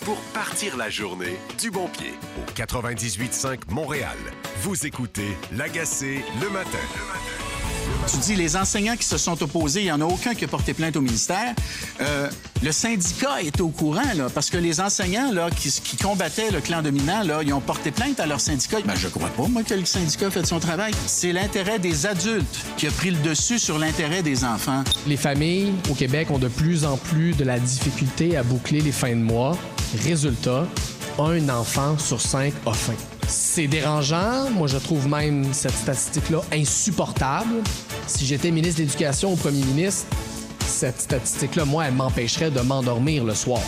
pour partir la journée du bon pied. Au 98.5 Montréal, vous écoutez L'Agacé le matin. Tu dis, les enseignants qui se sont opposés, il n'y en a aucun qui a porté plainte au ministère. Le syndicat est au courant, là, parce que les enseignants là, qui combattaient le clan dominant, là, ils ont porté plainte à leur syndicat. Ben, je crois pas, moi, que le syndicat a fait son travail. C'est l'intérêt des adultes qui a pris le dessus sur l'intérêt des enfants. Les familles au Québec ont de plus en plus de la difficulté à boucler les fins de mois. Résultat, un enfant sur 5 a faim. C'est dérangeant. Moi, je trouve même cette statistique-là insupportable. Si j'étais ministre de l'Éducation ou premier ministre, cette statistique-là, moi, elle m'empêcherait de m'endormir le soir.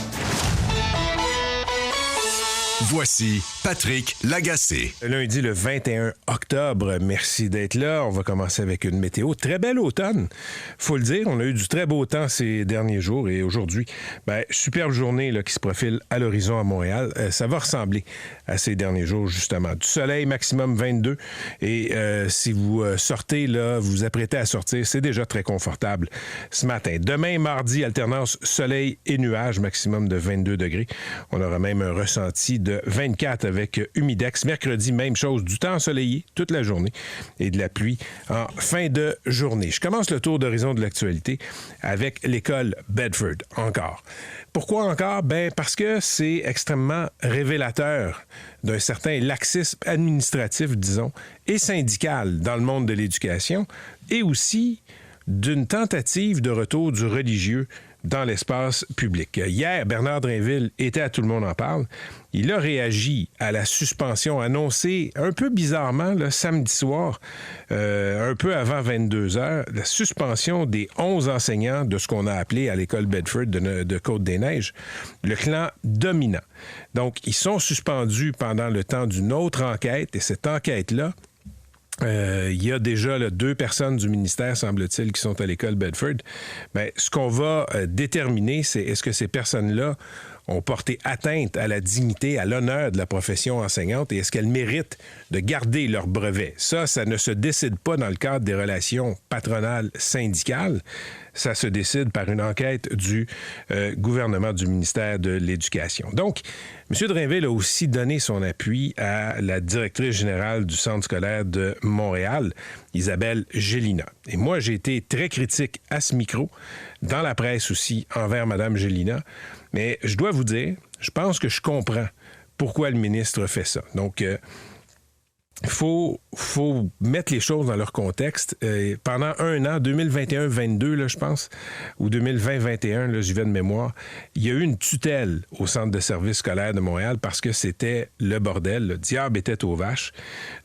Voici Patrick Lagacé. Lundi, le 21 octobre. Merci d'être là. On va commencer avec une météo. Très belle automne. Faut le dire, on a eu du très beau temps ces derniers jours et aujourd'hui, superbe journée là, qui se profile à l'horizon à Montréal. Ça va ressembler à ces derniers jours, justement. Du soleil, maximum 22. Et si vous sortez, là, vous vous apprêtez à sortir, c'est déjà très confortable ce matin. Demain, mardi, alternance soleil et nuages, maximum de 22 degrés. On aura même un ressenti de 24 avec humidex. Mercredi, même chose, du temps ensoleillé toute la journée et de la pluie en fin de journée. Je commence le tour d'horizon de l'actualité avec l'école Bedford, encore. Pourquoi encore? Parce que c'est extrêmement révélateur d'un certain laxisme administratif, disons, et syndical dans le monde de l'éducation, et aussi d'une tentative de retour du religieux dans l'espace public. Hier, Bernard Drinville était à Tout le monde en parle. Il a réagi à la suspension annoncée un peu bizarrement le samedi soir, un peu avant 22 heures, la suspension des 11 enseignants de ce qu'on a appelé à l'école Bedford de Côte-des-Neiges, le clan dominant. Donc, ils sont suspendus pendant le temps d'une autre enquête, et cette enquête-là, il y a déjà 2 personnes du ministère, semble-t-il, qui sont à l'école Bedford. Ce qu'on va déterminer, c'est est-ce que ces personnes-là ont porté atteinte à la dignité, à l'honneur de la profession enseignante et est-ce qu'elles méritent de garder leur brevet? Ça ne se décide pas dans le cadre des relations patronales syndicales. Ça se décide par une enquête du gouvernement du ministère de l'Éducation. Donc, M. Drinville a aussi donné son appui à la directrice générale du Centre scolaire de Montréal, Isabelle Gélina. Et moi, j'ai été très critique à ce micro, dans la presse aussi, envers Mme Gélina. Mais je dois vous dire, je pense que je comprends pourquoi le ministre fait ça. Donc, il faut mettre les choses dans leur contexte. Pendant un an, 2021-22, là, je pense, ou 2020-21, là, j'y vais de mémoire, il y a eu une tutelle au Centre de services scolaires de Montréal parce que c'était le bordel. Le diable était aux vaches.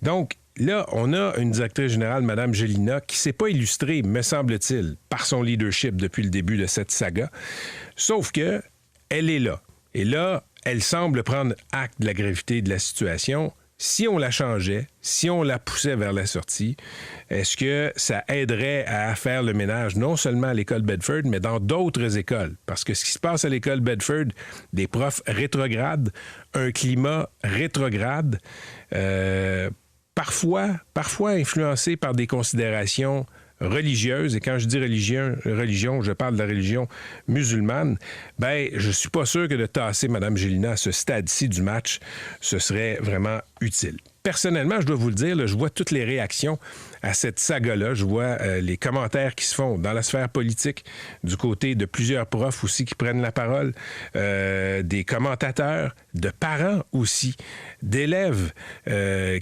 Donc, là, on a une directrice générale, Mme Gélina, qui ne s'est pas illustrée, me semble-t-il, par son leadership depuis le début de cette saga. Sauf que elle est là. Et là, elle semble prendre acte de la gravité de la situation. Si on la changeait, si on la poussait vers la sortie, est-ce que ça aiderait à faire le ménage non seulement à l'école Bedford, mais dans d'autres écoles? Parce que ce qui se passe à l'école Bedford, des profs rétrogrades, un climat rétrograde, parfois influencé par des considérations religieuse, et quand je dis religion, je parle de la religion musulmane, je suis pas sûr que de tasser Mme Gélina à ce stade-ci du match, ce serait vraiment utile. Personnellement, je dois vous le dire, là, je vois toutes les réactions à cette saga-là. Je vois les commentaires qui se font dans la sphère politique, du côté de plusieurs profs aussi qui prennent la parole, des commentateurs, de parents aussi, d'élèves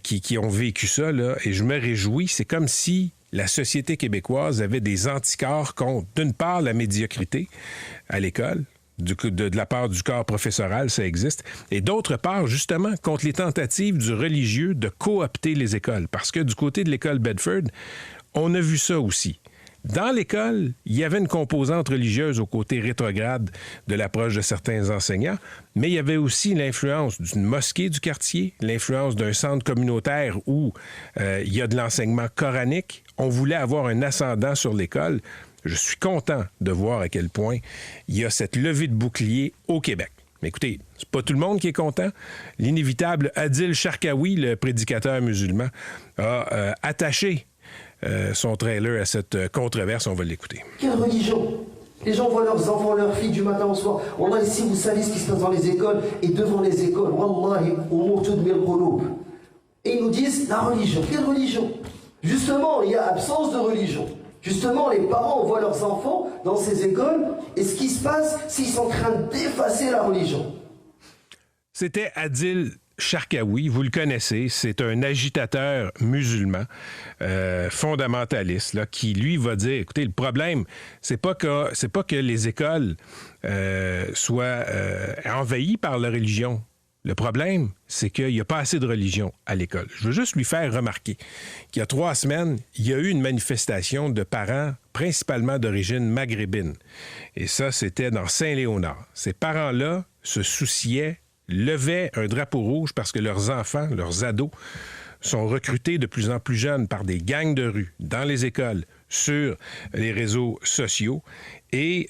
qui ont vécu ça, là, et je me réjouis. C'est comme si la société québécoise avait des anticorps contre, d'une part, la médiocrité à l'école, de la part du corps professoral, ça existe, et d'autre part, justement, contre les tentatives du religieux de coopter les écoles. Parce que du côté de l'école Bedford, on a vu ça aussi. Dans l'école, il y avait une composante religieuse au côté rétrograde de l'approche de certains enseignants, mais il y avait aussi l'influence d'une mosquée du quartier, l'influence d'un centre communautaire où il y a de l'enseignement coranique. On voulait avoir un ascendant sur l'école. Je suis content de voir à quel point il y a cette levée de bouclier au Québec. Mais écoutez, c'est pas tout le monde qui est content. L'inévitable Adil Sharkawi, le prédicateur musulman, a attaché son trailer à cette controverse. On va l'écouter. Quelle religion Les gens voient leurs enfants, leurs filles du matin au soir. Wallah, si vous savez ce qui se passe dans les écoles et devant les écoles, Wallahi, et ils nous disent la religion. Quelle religion? Justement, il y a absence de religion. Justement, les parents voient leurs enfants dans ces écoles et ce qui se passe, c'est qu'ils sont en train d'effacer la religion. C'était Adil Sharkawi, vous le connaissez, c'est un agitateur musulman, fondamentaliste, là, qui, lui, va dire, écoutez, le problème, c'est pas que les écoles soient envahies par la religion. Le problème, c'est qu'il n'y a pas assez de religion à l'école. Je veux juste lui faire remarquer qu'il y a 3 semaines, il y a eu une manifestation de parents, principalement d'origine maghrébine. Et ça, c'était dans Saint-Léonard. Ces parents-là se souciaient, levaient un drapeau rouge parce que leurs enfants, leurs ados, sont recrutés de plus en plus jeunes par des gangs de rue, dans les écoles, sur les réseaux sociaux. Et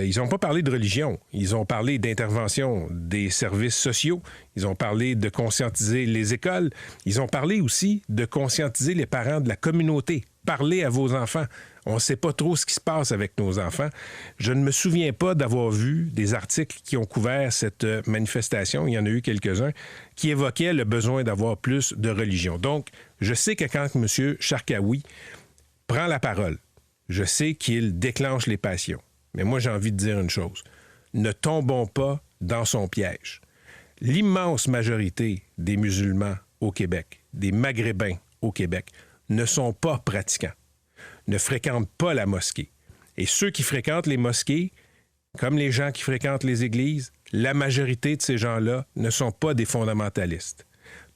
ils n'ont pas parlé de religion. Ils ont parlé d'intervention des services sociaux. Ils ont parlé de conscientiser les écoles. Ils ont parlé aussi de conscientiser les parents de la communauté. Parlez à vos enfants. On ne sait pas trop ce qui se passe avec nos enfants. Je ne me souviens pas d'avoir vu des articles qui ont couvert cette manifestation. Il y en a eu quelques-uns qui évoquaient le besoin d'avoir plus de religion. Donc, je sais que quand M. Sharkawi prend la parole, je sais qu'il déclenche les passions. Mais moi, j'ai envie de dire une chose. Ne tombons pas dans son piège. L'immense majorité des musulmans au Québec, des Maghrébins au Québec, ne sont pas pratiquants, ne fréquentent pas la mosquée. Et ceux qui fréquentent les mosquées, comme les gens qui fréquentent les églises, la majorité de ces gens-là ne sont pas des fondamentalistes.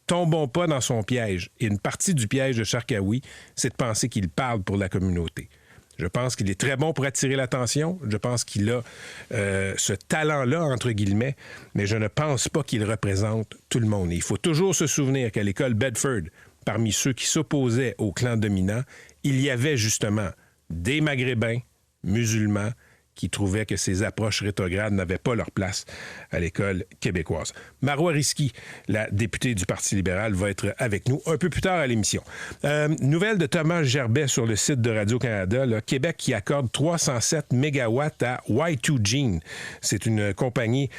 Tombons pas dans son piège. Et une partie du piège de Sharkawi, c'est de penser qu'il parle pour la communauté. Je pense qu'il est très bon pour attirer l'attention. Je pense qu'il a ce talent-là, entre guillemets, mais je ne pense pas qu'il représente tout le monde. Et il faut toujours se souvenir qu'à l'école Bedford, parmi ceux qui s'opposaient au clan dominant, il y avait justement des Maghrébins musulmans qui trouvaient que ces approches rétrogrades n'avaient pas leur place à l'école québécoise. Marois Risky, la députée du Parti libéral, va être avec nous un peu plus tard à l'émission. Nouvelle de Thomas Gerbet sur le site de Radio-Canada. Là, Québec qui accorde 307 mégawatts à Y2Gene. C'est une compagnie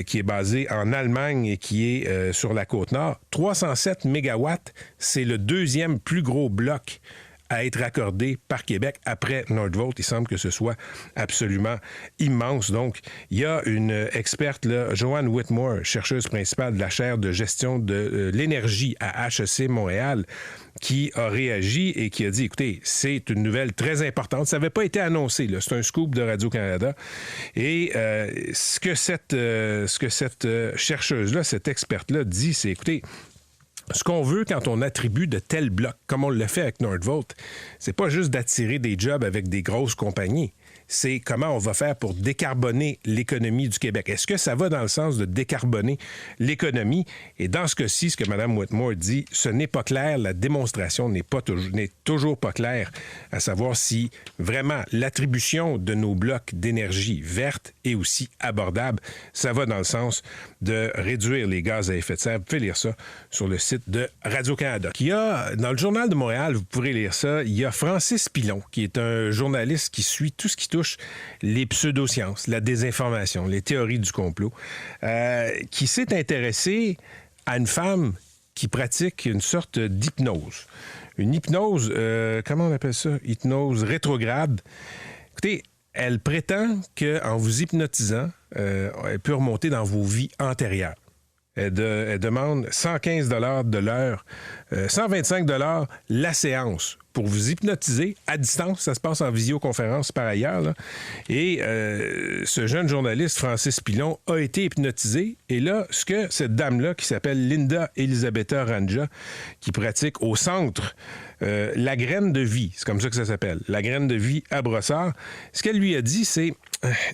qui est basée en Allemagne et qui est sur la Côte-Nord. 307 mégawatts, c'est le 2e plus gros bloc à être accordé par Québec après Nordvolt. Il semble que ce soit absolument immense. Donc, il y a une experte, là, Joanne Whitmore, chercheuse principale de la chaire de gestion de l'énergie à HEC Montréal, qui a réagi et qui a dit, écoutez, c'est une nouvelle très importante. Ça n'avait pas été annoncé, là. C'est un scoop de Radio-Canada. Et ce que cette chercheuse-là, cette experte-là dit, c'est, écoutez, ce qu'on veut quand on attribue de tels blocs, comme on le fait avec Nordvolt, c'est pas juste d'attirer des jobs avec des grosses compagnies. C'est comment on va faire pour décarboner l'économie du Québec. Est-ce que ça va dans le sens de décarboner l'économie? Et dans ce cas-ci, ce que Mme Whitmore dit, ce n'est pas clair. La démonstration n'est toujours pas claire, à savoir si vraiment l'attribution de nos blocs d'énergie verte est aussi abordable. Ça va dans le sens de réduire les gaz à effet de serre. Vous pouvez lire ça sur le site de Radio-Canada. Il y a, dans le Journal de Montréal, vous pourrez lire ça, il y a Francis Pilon, qui est un journaliste qui suit tout ce qui touche les pseudosciences, la désinformation, les théories du complot, qui s'est intéressé à une femme qui pratique une sorte d'hypnose. Une hypnose, comment on appelle ça? Hypnose rétrograde. Écoutez, elle prétend qu'en vous hypnotisant, elle peut remonter dans vos vies antérieures. Elle demande 115 $ de l'heure, 125 $ la séance pour vous hypnotiser à distance. Ça se passe en visioconférence par ailleurs, là. Et ce jeune journaliste, Francis Pilon, a été hypnotisé. Et là, ce que cette dame-là, qui s'appelle Linda Elisabetta Ranja, qui pratique au centre La Graine de Vie, c'est comme ça que ça s'appelle, La Graine de Vie à Brossard, ce qu'elle lui a dit, c'est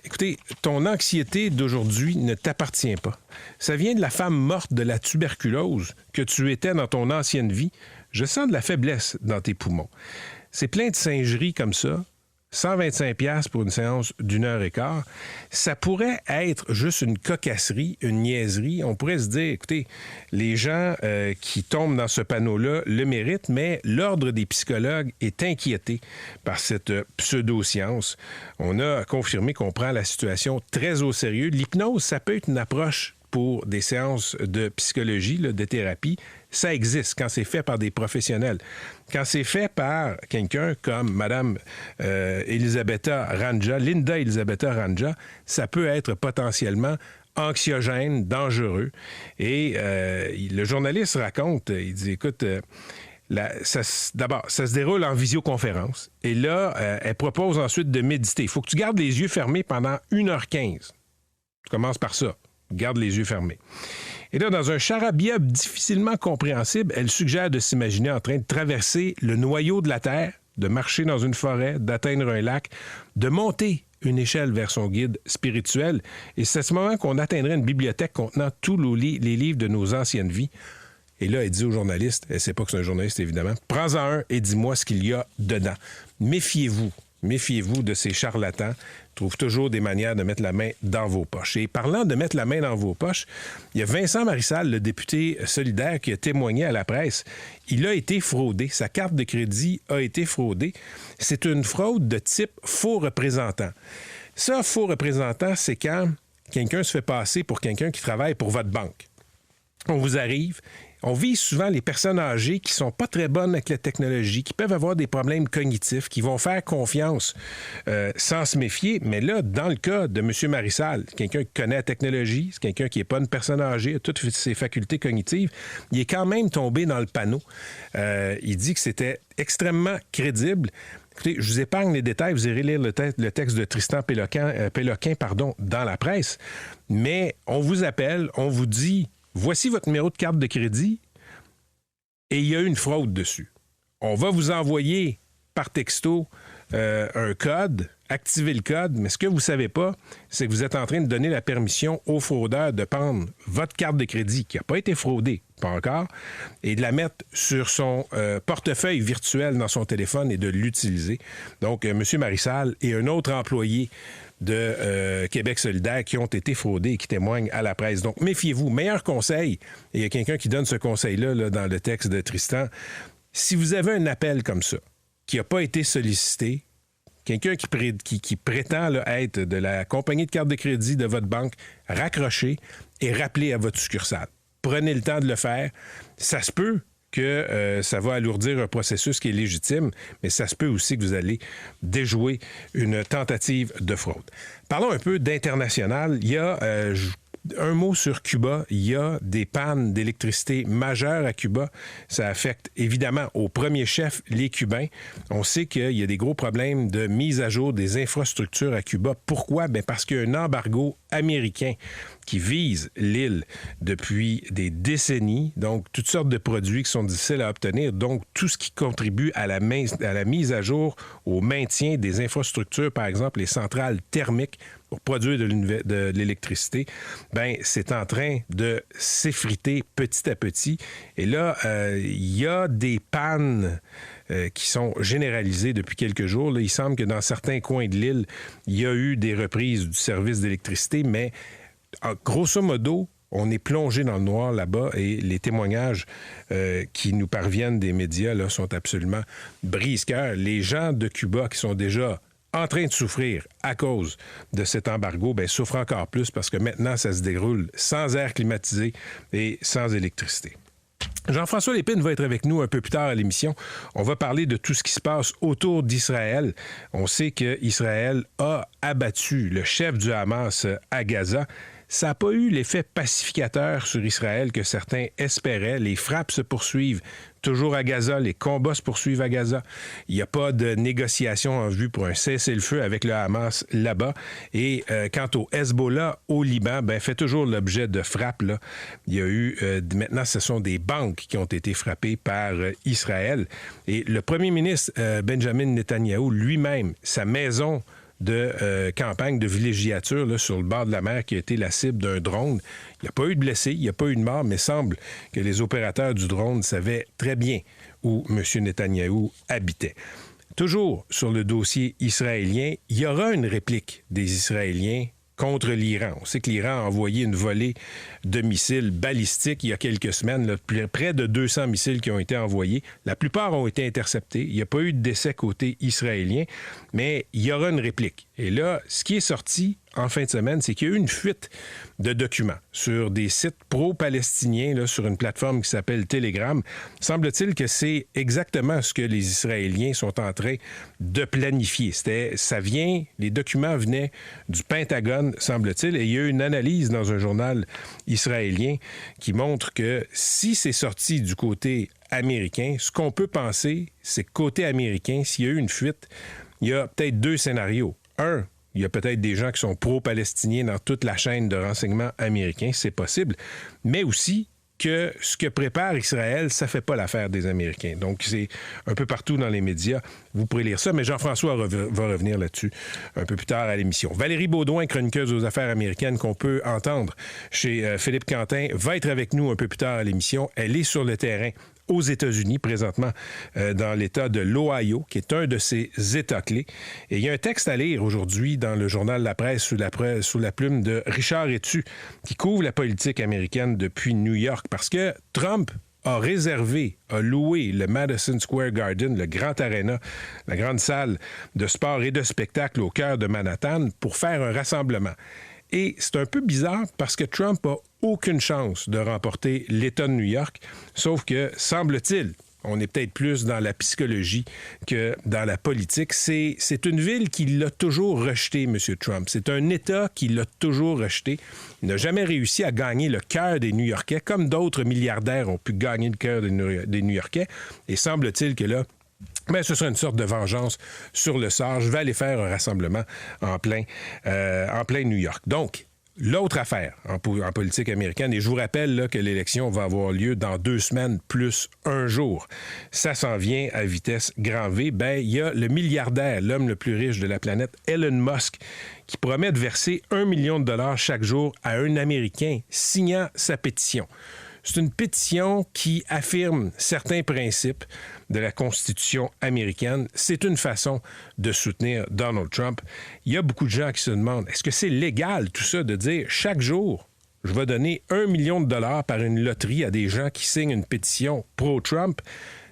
écoutez, ton anxiété d'aujourd'hui ne t'appartient pas. Ça vient de la femme morte de la tuberculose que tu étais dans ton ancienne vie. Je sens de la faiblesse dans tes poumons. C'est plein de singeries comme ça. $125 pour une séance d'1h15, ça pourrait être juste une cocasserie, une niaiserie. On pourrait se dire, écoutez, les gens qui tombent dans ce panneau-là le méritent, mais l'Ordre des psychologues est inquiété par cette pseudo-science. On a confirmé qu'on prend la situation très au sérieux. L'hypnose, ça peut être une approche pour des séances de psychologie, là, de thérapie. Ça existe quand c'est fait par des professionnels. Quand c'est fait par quelqu'un comme Mme Elisabetta Ranja, Linda Elisabetta Ranja, ça peut être potentiellement anxiogène, dangereux. Et le journaliste raconte, il dit, écoute, d'abord, ça se déroule en visioconférence. Et là, elle propose ensuite de méditer. Il faut que tu gardes les yeux fermés pendant 1h15. Tu commences par ça. Garde les yeux fermés. Et là, dans un charabia difficilement compréhensible, elle suggère de s'imaginer en train de traverser le noyau de la Terre, de marcher dans une forêt, d'atteindre un lac, de monter une échelle vers son guide spirituel. Et c'est à ce moment qu'on atteindrait une bibliothèque contenant tous les livres de nos anciennes vies. Et là, elle dit au journaliste, elle ne sait pas que c'est un journaliste, évidemment, « Prends-en un et dis-moi ce qu'il y a dedans. » Méfiez-vous de ces charlatans. Ils trouvent toujours des manières de mettre la main dans vos poches. Et parlant de mettre la main dans vos poches, il y a Vincent Marissal, le député solidaire, qui a témoigné à la presse. Il a été fraudé. Sa carte de crédit a été fraudée. C'est une fraude de type faux représentant. Ça, faux représentant, c'est quand quelqu'un se fait passer pour quelqu'un qui travaille pour votre banque. On vous arrive. On vise souvent les personnes âgées qui sont pas très bonnes avec la technologie, qui peuvent avoir des problèmes cognitifs, qui vont faire confiance sans se méfier. Mais là, dans le cas de M. Marissal, quelqu'un qui connaît la technologie, c'est quelqu'un qui n'est pas une personne âgée, a toutes ses facultés cognitives, il est quand même tombé dans le panneau. Il dit que c'était extrêmement crédible. Écoutez, je vous épargne les détails, vous irez lire le texte de Tristan Péloquin dans la presse, mais on vous appelle, on vous dit... Voici votre numéro de carte de crédit et il y a eu une fraude dessus. On va vous envoyer par texto un code, activez le code, mais ce que vous ne savez pas, c'est que vous êtes en train de donner la permission au fraudeur de prendre votre carte de crédit qui n'a pas été fraudée, pas encore, et de la mettre sur son portefeuille virtuel dans son téléphone et de l'utiliser. Donc, M. Marissal et un autre employé de Québec solidaire qui ont été fraudés et qui témoignent à la presse. Donc, méfiez-vous. Meilleur conseil, et il y a quelqu'un qui donne ce conseil-là là, dans le texte de Tristan, si vous avez un appel comme ça, qui n'a pas été sollicité, quelqu'un qui prétend là, être de la compagnie de carte de crédit de votre banque, raccrochez et rappelez à votre succursale. Prenez le temps de le faire. Ça se peut que ça va alourdir un processus qui est légitime, mais ça se peut aussi que vous allez déjouer une tentative de fraude. Parlons un peu d'international. Il y a un mot sur Cuba. Il y a des pannes d'électricité majeures à Cuba. Ça affecte évidemment au premier chef les Cubains. On sait qu'il y a des gros problèmes de mise à jour des infrastructures à Cuba. Pourquoi? Bien parce qu'il y a un embargo américain qui vise l'île depuis des décennies. Donc, toutes sortes de produits qui sont difficiles à obtenir. Donc, tout ce qui contribue à la mise à jour, au maintien des infrastructures, par exemple les centrales thermiques pour produire de l'électricité, bien, c'est en train de s'effriter petit à petit. Et là, il y a des pannes qui sont généralisées depuis quelques jours. Là, il semble que dans certains coins de l'île, il y a eu des reprises du service d'électricité, mais grosso modo, on est plongé dans le noir là-bas et les témoignages qui nous parviennent des médias là, sont absolument brise-cœur. Les gens de Cuba qui sont déjà en train de souffrir à cause de cet embargo, bien, souffrent encore plus parce que maintenant, ça se déroule sans air climatisé et sans électricité. Jean-François Lépine va être avec nous un peu plus tard à l'émission. On va parler de tout ce qui se passe autour d'Israël. On sait qu'Israël a abattu le chef du Hamas à Gaza. Ça n'a pas eu l'effet pacificateur sur Israël que certains espéraient. Les frappes se poursuivent toujours à Gaza, les combats se poursuivent à Gaza. Il n'y a pas de négociation en vue pour un cessez-le-feu avec le Hamas là-bas. Et quant au Hezbollah au Liban, ben, fait toujours l'objet de frappes. Là. Il y a eu, maintenant, ce sont des banques qui ont été frappées par Israël. Et le premier ministre Benjamin Netanyahou lui-même, sa maison de campagne de villégiature là, sur le bord de la mer qui a été la cible d'un drone. Il n'y a pas eu de blessés, il n'y a pas eu de mort, mais semble que les opérateurs du drone savaient très bien où M. Netanyahou habitait. toujours sur le dossier israélien, il y aura une réplique des Israéliens contre l'Iran. On sait que l'Iran a envoyé une volée de missiles balistiques il y a quelques semaines, là, près de 200 missiles qui ont été envoyés. La plupart ont été interceptés. Il n'y a pas eu de décès côté israélien, mais il y aura une réplique. Et là, ce qui est sorti en fin de semaine, c'est qu'il y a eu une fuite de documents sur des sites pro-palestiniens là, sur une plateforme qui s'appelle Telegram. Semble-t-il que c'est exactement ce que les Israéliens sont en train de planifier. Les documents venaient du Pentagone, semble-t-il, et il y a eu une analyse dans un journal israélien qui montre que si c'est sorti du côté américain, ce qu'on peut penser, c'est que côté américain, s'il y a eu une fuite, il y a peut-être deux scénarios. Un, il y a peut-être des gens qui sont pro-palestiniens dans toute la chaîne de renseignement américain, c'est possible, mais aussi que ce que prépare Israël, ça ne fait pas l'affaire des Américains. Donc, c'est un peu partout dans les médias. Vous pourrez lire ça, mais Jean-François va revenir là-dessus un peu plus tard à l'émission. Valérie Baudouin, chroniqueuse aux affaires américaines qu'on peut entendre chez Philippe Quentin, va être avec nous un peu plus tard à l'émission. Elle est sur le terrain aux États-Unis, présentement dans l'État de l'Ohio, qui est un de ces États clés. Et il y a un texte à lire aujourd'hui dans le journal La Presse sous la plume de Richard Etu, qui couvre la politique américaine depuis New York, parce que Trump a loué le Madison Square Garden, le grand aréna, la grande salle de sport et de spectacle au cœur de Manhattan, pour faire un rassemblement. Et c'est un peu bizarre parce que Trump a aucune chance de remporter l'État de New York, sauf que, semble-t-il, on est peut-être plus dans la psychologie que dans la politique. C'est une ville qui l'a toujours rejeté, M. Trump. C'est un État qui l'a toujours rejeté. Il n'a jamais réussi à gagner le cœur des New-Yorkais, comme d'autres milliardaires ont pu gagner le cœur des New-Yorkais. Et semble-t-il que là, ce sera une sorte de vengeance sur le sort. Je vais aller faire un rassemblement en plein New York. Donc, l'autre affaire en politique américaine, et je vous rappelle là, que l'élection va avoir lieu dans 2 semaines plus 1 jour. Ça s'en vient à vitesse grand V. Il y a le milliardaire, l'homme le plus riche de la planète, Elon Musk, qui promet de verser $1 million chaque jour à un Américain signant sa pétition. C'est une pétition qui affirme certains principes de la Constitution américaine. C'est une façon de soutenir Donald Trump. Il y a beaucoup de gens qui se demandent, est-ce que c'est légal tout ça de dire chaque jour, je vais donner $1 million par une loterie à des gens qui signent une pétition pro-Trump?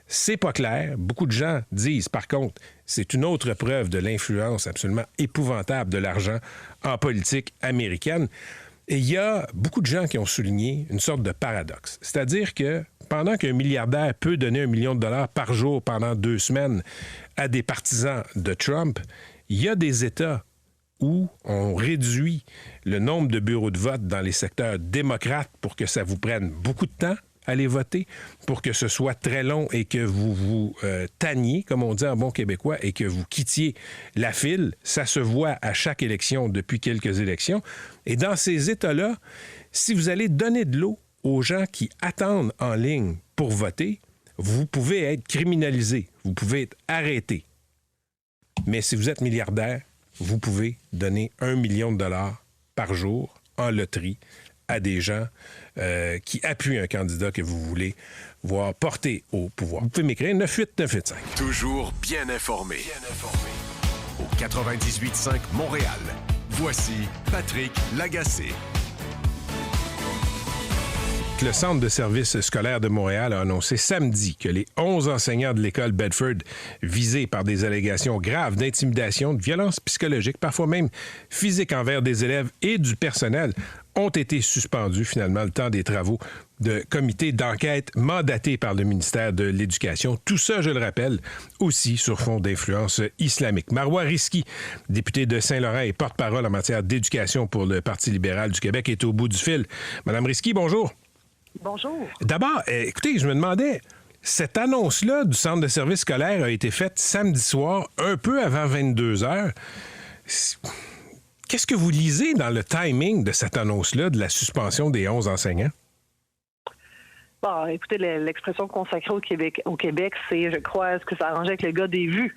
C'est pas clair. Beaucoup de gens disent, par contre, c'est une autre preuve de l'influence absolument épouvantable de l'argent en politique américaine. Et il y a beaucoup de gens qui ont souligné une sorte de paradoxe. C'est-à-dire que pendant qu'un milliardaire peut donner $1 million par jour pendant 2 semaines à des partisans de Trump, il y a des États où on réduit le nombre de bureaux de vote dans les secteurs démocrates pour que ça vous prenne beaucoup de temps aller voter, pour que ce soit très long et que vous vous tanniez, comme on dit en bon québécois, et que vous quittiez la file. Ça se voit à chaque élection depuis quelques élections. Et dans ces États-là, si vous allez donner de l'eau aux gens qui attendent en ligne pour voter, vous pouvez être criminalisé, vous pouvez être arrêté. Mais si vous êtes milliardaire, vous pouvez donner $1 million par jour en loterie à des gens qui appuient un candidat que vous voulez voir porter au pouvoir. Vous pouvez m'écrire 98985. Toujours bien informé. Au 98.5 Montréal. Voici Patrick Lagacé. Le Centre de services scolaires de Montréal a annoncé samedi que les 11 enseignants de l'école Bedford visés par des allégations graves d'intimidation, de violence psychologique, parfois même physique envers des élèves et du personnel, ont été suspendus finalement le temps des travaux de comité d'enquête mandaté par le ministère de l'Éducation. Tout ça, je le rappelle, aussi sur fond d'influence islamique. Marois Risky, député de Saint-Laurent et porte-parole en matière d'éducation pour le Parti libéral du Québec, est au bout du fil. Madame Risky, bonjour. Bonjour. D'abord, écoutez, je me demandais, cette annonce-là du centre de services scolaires a été faite samedi soir, un peu avant 22 heures. Qu'est-ce que vous lisez dans le timing de cette annonce-là de la suspension des 11 enseignants? Bon, écoutez, l'expression consacrée au Québec, c'est, je crois, ce que ça arrangeait avec le gars des vues.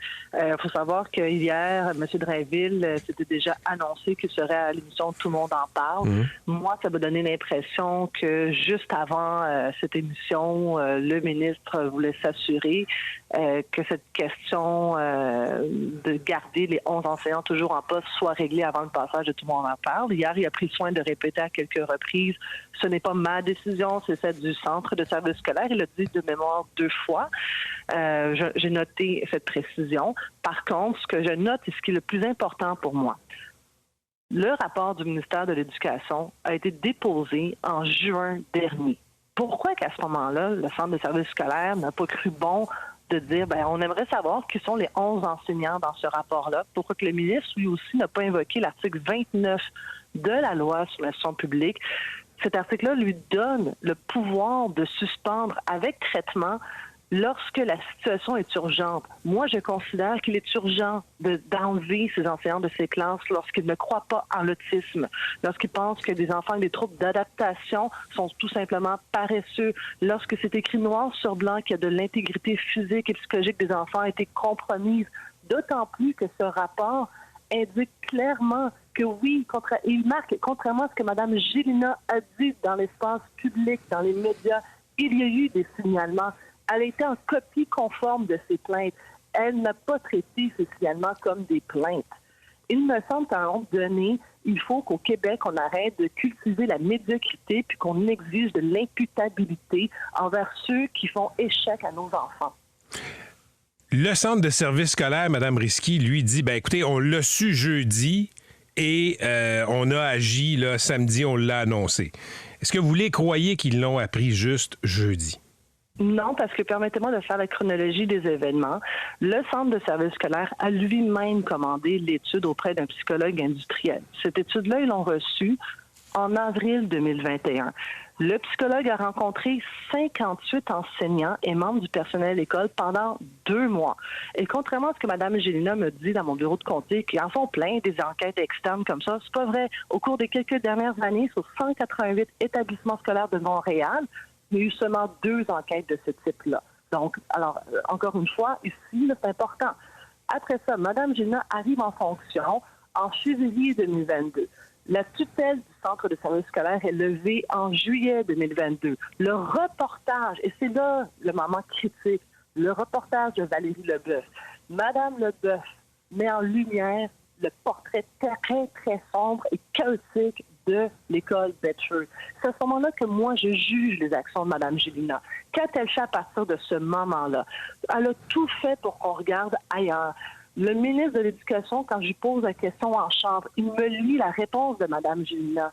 Faut savoir que hier, M. Drainville s'était déjà annoncé qu'il serait à l'émission Tout le monde en parle. Mmh. Moi, ça m'a donné l'impression que juste avant cette émission, le ministre voulait s'assurer que cette question de garder les 11 enseignants toujours en poste soit réglée avant le passage de Tout le monde en parle. Hier, il a pris soin de répéter à quelques reprises, ce n'est pas ma décision, c'est celle du centre de service scolaire. Il l'a dit de mémoire 2 fois. J'ai noté cette précision. Par contre, ce que je note et ce qui est le plus important pour moi, le rapport du ministère de l'Éducation a été déposé en juin dernier. Pourquoi qu'à ce moment-là, le centre de service scolaire n'a pas cru bon de dire, on aimerait savoir qui sont les 11 enseignants dans ce rapport-là? Pourquoi que le ministre, lui aussi, n'a pas invoqué l'article 29 de la loi sur l'instruction publique? Cet article-là lui donne le pouvoir de suspendre avec traitement lorsque la situation est urgente. Moi, je considère qu'il est urgent d'enlever ces enseignants de ces classes lorsqu'ils ne croient pas en l'autisme, lorsqu'ils pensent que des enfants avec des troubles d'adaptation sont tout simplement paresseux, lorsque c'est écrit noir sur blanc qu'il y a de l'intégrité physique et psychologique des enfants a été compromise, d'autant plus que ce rapport indique clairement que oui, il marque, contrairement à ce que Mme Gélina a dit dans l'espace public, dans les médias, il y a eu des signalements. Elle a été en copie conforme de ces plaintes. Elle n'a pas traité ces signalements comme des plaintes. Il me semble qu'à un moment donné, il faut qu'au Québec, on arrête de cultiver la médiocrité puis qu'on exige de l'imputabilité envers ceux qui font échec à nos enfants. Le centre de service scolaire, Mme Risky, lui dit, écoutez, on l'a su jeudi et on a agi là, samedi, on l'a annoncé. Est-ce que vous les croyez qu'ils l'ont appris juste jeudi? Non, parce que permettez-moi de faire la chronologie des événements. Le centre de service scolaire a lui-même commandé l'étude auprès d'un psychologue industriel. Cette étude-là, ils l'ont reçue en avril 2021. Le psychologue a rencontré 58 enseignants et membres du personnel de l'école pendant 2 mois. Et contrairement à ce que Mme Gélina me dit dans mon bureau de comté, qui en font plein des enquêtes externes comme ça, c'est pas vrai. Au cours des quelques dernières années, sur 188 établissements scolaires de Montréal, il y a eu seulement 2 enquêtes de ce type-là. Donc, alors, encore une fois, ici, là, c'est important. Après ça, Mme Gélina arrive en fonction en février 2022. La tutelle du centre de service scolaire est levée en juillet 2022. Le reportage, et c'est là le moment critique, le reportage de Valérie Leboeuf. Mme Leboeuf met en lumière le portrait très, très sombre et chaotique de l'école Betcher. C'est à ce moment-là que moi, je juge les actions de Mme Gélina. Qu'a-t-elle fait à partir de ce moment-là? Elle a tout fait pour qu'on regarde ailleurs. Le ministre de l'Éducation, quand je lui pose la question en chambre, il me lit la réponse de Mme Gélina.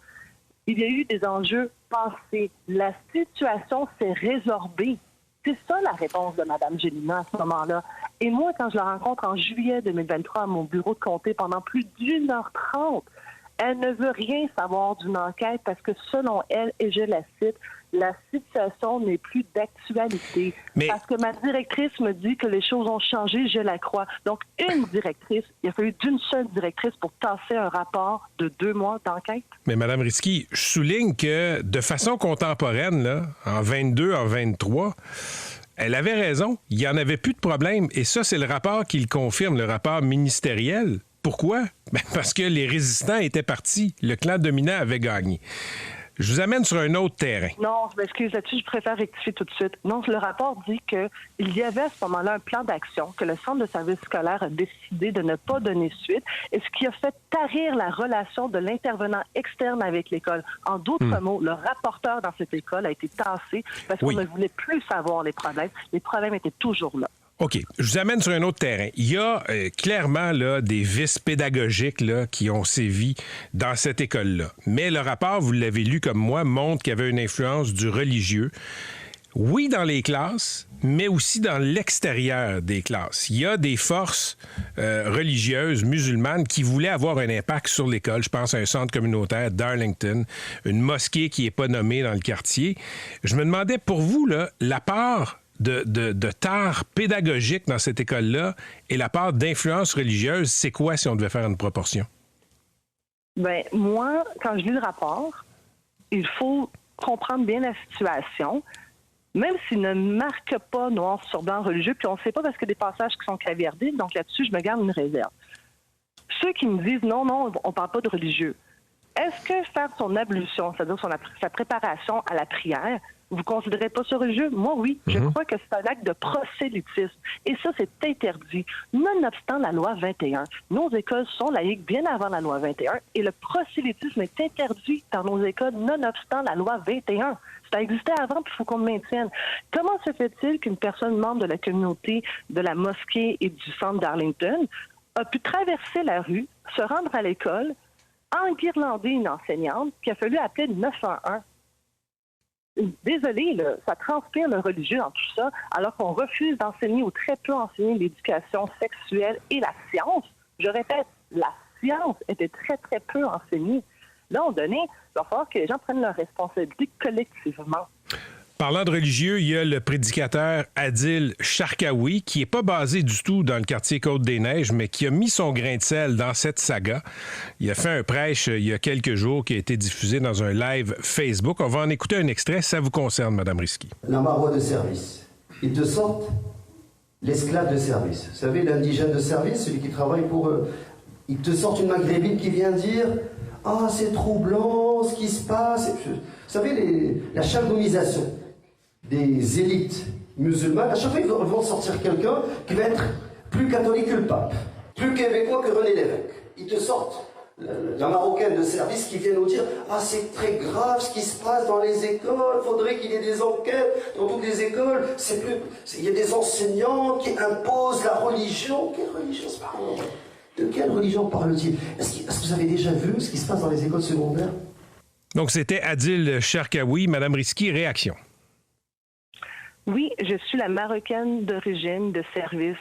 Il y a eu des enjeux passés. La situation s'est résorbée. C'est ça la réponse de Mme Gélina à ce moment-là. Et moi, quand je la rencontre en juillet 2023 à mon bureau de comté pendant plus d'1h30, elle ne veut rien savoir d'une enquête parce que selon elle, et je la cite, la situation n'est plus d'actualité. Mais... Parce que ma directrice me dit que les choses ont changé, je la crois. Donc, une directrice, il a fallu d'une seule directrice pour tasser un rapport de 2 mois d'enquête. Mais Mme Risky, je souligne que de façon contemporaine, là, en 22, en 23, elle avait raison. Il n'y en avait plus de problème. Et ça, c'est le rapport qui le confirme, le rapport ministériel. Pourquoi? Parce que les résistants étaient partis. Le clan dominant avait gagné. Je vous amène sur un autre terrain. Non, je m'excuse là-dessus, je préfère rectifier tout de suite. Non, le rapport dit qu'il y avait à ce moment-là un plan d'action que le centre de service scolaire a décidé de ne pas donner suite, et ce qui a fait tarir la relation de l'intervenant externe avec l'école. En d'autres mots, le rapporteur dans cette école a été tassé parce qu'on ne voulait plus savoir les problèmes. Les problèmes étaient toujours là. OK. Je vous amène sur un autre terrain. Il y a clairement là, des vices pédagogiques là, qui ont sévi dans cette école-là. Mais le rapport, vous l'avez lu comme moi, montre qu'il y avait une influence du religieux. Oui, dans les classes, mais aussi dans l'extérieur des classes. Il y a des forces religieuses musulmanes qui voulaient avoir un impact sur l'école. Je pense à un centre communautaire d'Arlington, une mosquée qui n'est pas nommée dans le quartier. Je me demandais, pour vous, là, la part de tare pédagogique dans cette école-là et la part d'influence religieuse, c'est quoi si on devait faire une proportion? Bien, moi, quand je lis le rapport, il faut comprendre bien la situation, même s'il ne marque pas noir sur blanc religieux, puis on ne sait pas parce qu'il y a des passages qui sont caviardés, donc là-dessus, je me garde une réserve. Ceux qui me disent non, on ne parle pas de religieux, Est-ce que faire son ablution, c'est-à-dire sa préparation à la prière, vous ne considérez pas ça religieux? Moi, oui. Je crois que c'est un acte de prosélytisme. Et ça, c'est interdit. Nonobstant la loi 21, nos écoles sont laïques bien avant la loi 21 et le prosélytisme est interdit dans nos écoles nonobstant la loi 21. Ça existait avant, puis il faut qu'on le maintienne. Comment se fait-il qu'une personne membre de la communauté de la mosquée et du centre d'Arlington a pu traverser la rue, se rendre à l'école, enguirlander une enseignante, puis il a fallu appeler le 911? Désolé, là, ça transpire le religieux dans tout ça, alors qu'on refuse d'enseigner ou très peu enseigner l'éducation sexuelle et la science. Je répète, la science était très, très peu enseignée. Là, on donné, il va falloir que les gens prennent leurs responsabilités collectivement. Parlant de religieux, il y a le prédicateur Adil Sharkawi, qui n'est pas basé du tout dans le quartier Côte-des-Neiges, mais qui a mis son grain de sel dans cette saga. Il a fait un prêche il y a quelques jours qui a été diffusé dans un live Facebook. On va en écouter un extrait. Ça vous concerne, Mme Risky. La marois de service. Ils te sortent l'esclave de service. Vous savez, l'indigène de service, celui qui travaille pour eux. Ils te sortent une maghrébine qui vient dire « Ah, c'est troublant ce qui se passe. » Vous savez, la chabonisation des élites musulmanes, à chaque fois ils vont sortir quelqu'un qui va être plus catholique que le pape, plus québécois que René Lévesque. Ils te sortent la marocaine de service qui vient nous dire « Ah, c'est très grave ce qui se passe dans les écoles, faudrait qu'il y ait des enquêtes dans toutes les écoles, il y a des enseignants qui imposent la religion. » Quelle religion se parle? De quelle religion parle-t-il? Est-ce que vous avez déjà vu ce qui se passe dans les écoles secondaires? Donc, c'était Adil Sharkawi. Mme Risky, réaction. Oui, je suis la Marocaine d'origine de service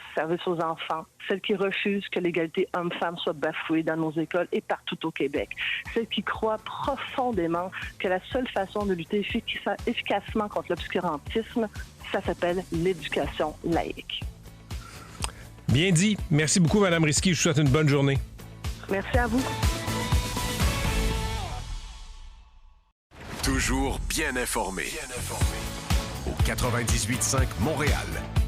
aux enfants, celle qui refuse que l'égalité homme-femme soit bafouée dans nos écoles et partout au Québec, celle qui croit profondément que la seule façon de lutter efficacement contre l'obscurantisme, ça s'appelle l'éducation laïque. Bien dit. Merci beaucoup, Mme Risky. Je vous souhaite une bonne journée. Merci à vous. Toujours bien informé. Au 98.5 Montréal.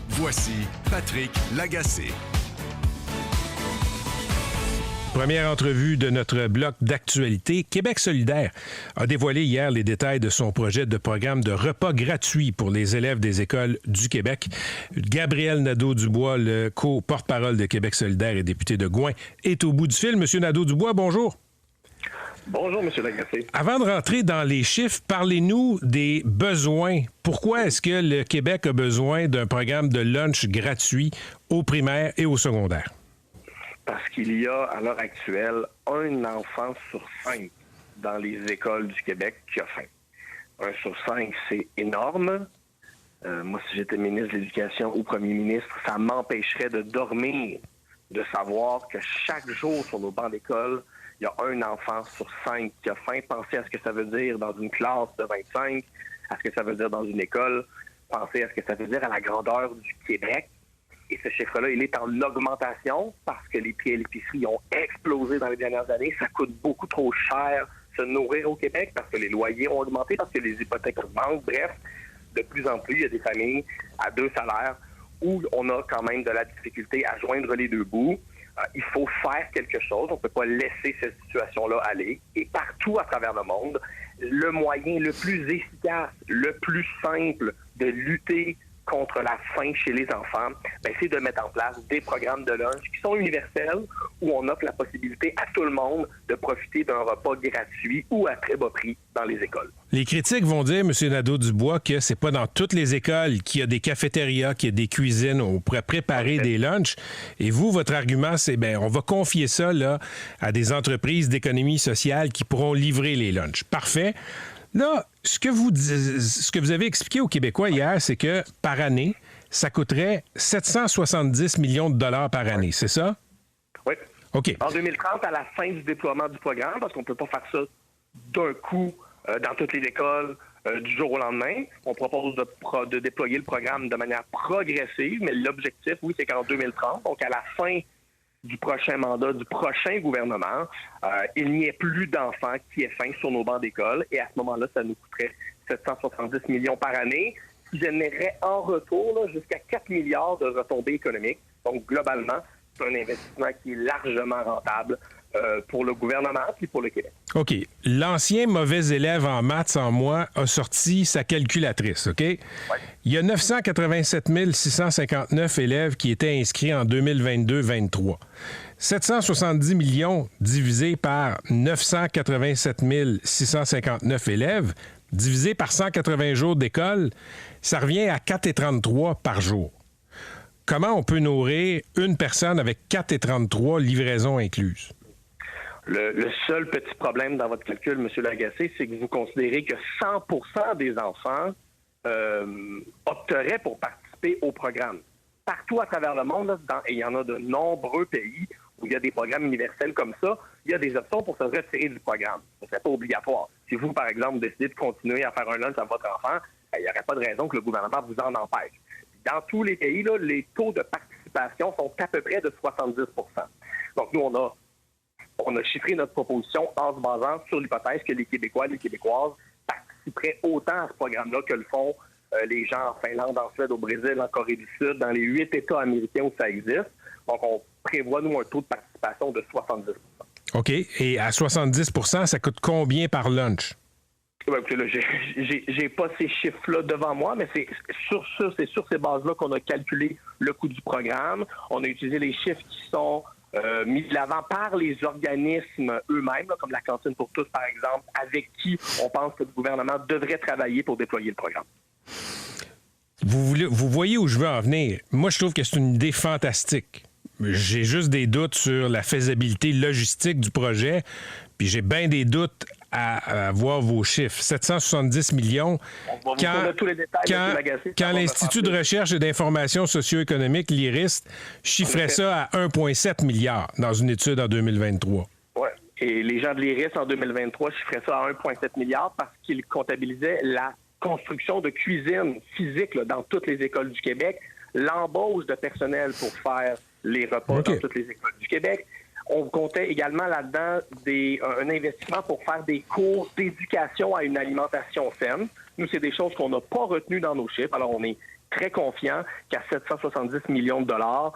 Voici Patrick Lagacé. Première entrevue de notre bloc d'actualité. Québec solidaire a dévoilé hier les détails de son projet de programme de repas gratuits pour les élèves des écoles du Québec. Gabriel Nadeau-Dubois, le co-porte-parole de Québec solidaire et député de Gouin, est au bout du fil. Monsieur Nadeau-Dubois, bonjour. Bonjour, M. Lagacé. Avant de rentrer dans les chiffres, parlez-nous des besoins. Pourquoi est-ce que le Québec a besoin d'un programme de lunch gratuit au primaire et au secondaire? Parce qu'il y a, à l'heure actuelle, un enfant sur 5 dans les écoles du Québec qui a faim. 1 sur 5, c'est énorme. Moi, si j'étais ministre de l'Éducation ou premier ministre, ça m'empêcherait de dormir, de savoir que chaque jour sur nos bancs d'école, il y a un enfant sur 5 qui a faim. Pensez à ce que ça veut dire dans une classe de 25, à ce que ça veut dire dans une école. Pensez à ce que ça veut dire à la grandeur du Québec. Et ce chiffre-là, il est en augmentation parce que les prix à l'épicerie ont explosé dans les dernières années. Ça coûte beaucoup trop cher se nourrir au Québec parce que les loyers ont augmenté, parce que les hypothèques augmentent. Bref, de plus en plus, il y a des familles à 2 salaires où on a quand même de la difficulté à joindre les deux bouts. Il faut faire quelque chose. On ne peut pas laisser cette situation-là aller. Et partout à travers le monde, le moyen le plus efficace, le plus simple de lutter contre la faim chez les enfants, c'est de mettre en place des programmes de lunch qui sont universels, où on offre la possibilité à tout le monde de profiter d'un repas gratuit ou à très bas prix dans les écoles. Les critiques vont dire, M. Nadeau-Dubois, que c'est pas dans toutes les écoles qu'il y a des cafétérias, qu'il y a des cuisines, où on pourrait préparer des lunchs. Et vous, votre argument, c'est on va confier ça là, à des entreprises d'économie sociale qui pourront livrer les lunchs. Parfait. Là, ce que vous avez expliqué aux Québécois hier, c'est que par année, ça coûterait 770 millions de dollars par année, c'est ça? Oui. OK. En 2030, à la fin du déploiement du programme, parce qu'on ne peut pas faire ça d'un coup dans toutes les écoles du jour au lendemain, on propose de déployer le programme de manière progressive, mais l'objectif, oui, c'est qu'en 2030, donc à la fin du prochain mandat, du prochain gouvernement, il n'y ait plus d'enfants qui aient faim sur nos bancs d'école. Et à ce moment-là, ça nous coûterait 770 millions par année, qui générerait en retour jusqu'à 4 milliards de retombées économiques. Donc, globalement, c'est un investissement qui est largement rentable pour le gouvernement et pour le Québec. OK. L'ancien mauvais élève en maths en moi a sorti sa calculatrice, OK? Ouais. Il y a 987 659 élèves qui étaient inscrits en 2022-23. 770 millions divisé par 987 659 élèves, divisé par 180 jours d'école, ça revient à 4,33 par jour. Comment on peut nourrir une personne avec 4,33 livraisons incluses? Le seul petit problème dans votre calcul, M. Lagacé, c'est que vous considérez que 100% des enfants opteraient pour participer au programme. Partout à travers le monde, et il y en a de nombreux pays où il y a des programmes universels comme ça, il y a des options pour se retirer du programme. Ce ne serait pas obligatoire. Si vous, par exemple, décidez de continuer à faire un lunch à votre enfant, il n'y aurait pas de raison que le gouvernement vous en empêche. Dans tous les pays, là, les taux de participation sont à peu près de 70%. Donc, nous, on a chiffré notre proposition en se basant sur l'hypothèse que les Québécois et les Québécoises participeraient autant à ce programme-là que le font les gens en Finlande, en Suède, au Brésil, en Corée du Sud, dans les 8 États américains où ça existe. Donc, on prévoit, nous, un taux de participation de 70%. OK. Et à 70 %, ça coûte combien par lunch? Ouais, écoutez, là, j'ai pas ces chiffres-là devant moi, mais c'est sur ces bases-là qu'on a calculé le coût du programme. On a utilisé les chiffres qui sont mis de l'avant par les organismes eux-mêmes, là, comme la Cantine pour tous, par exemple, avec qui on pense que le gouvernement devrait travailler pour déployer le programme. Vous voyez où je veux en venir. Moi, je trouve que c'est une idée fantastique. J'ai juste des doutes sur la faisabilité logistique du projet, puis j'ai bien des doutes à voir vos chiffres. 770 millions. On va vous donner tous les détails, quand l'Institut de recherche et d'information socio-économique, l'IRIST, chiffrait ça à 1,7 milliard dans une étude en 2023. Oui. Et les gens de l'IRIST, en 2023, chiffraient ça à 1,7 milliard parce qu'ils comptabilisaient la construction de cuisines physiques là, dans toutes les écoles du Québec, l'embauche de personnel pour faire les repas dans toutes les écoles du Québec. On comptait également là-dedans un investissement pour faire des cours d'éducation à une alimentation saine. Nous, c'est des choses qu'on n'a pas retenues dans nos chiffres. Alors, on est très confiants qu'à 770 millions de dollars,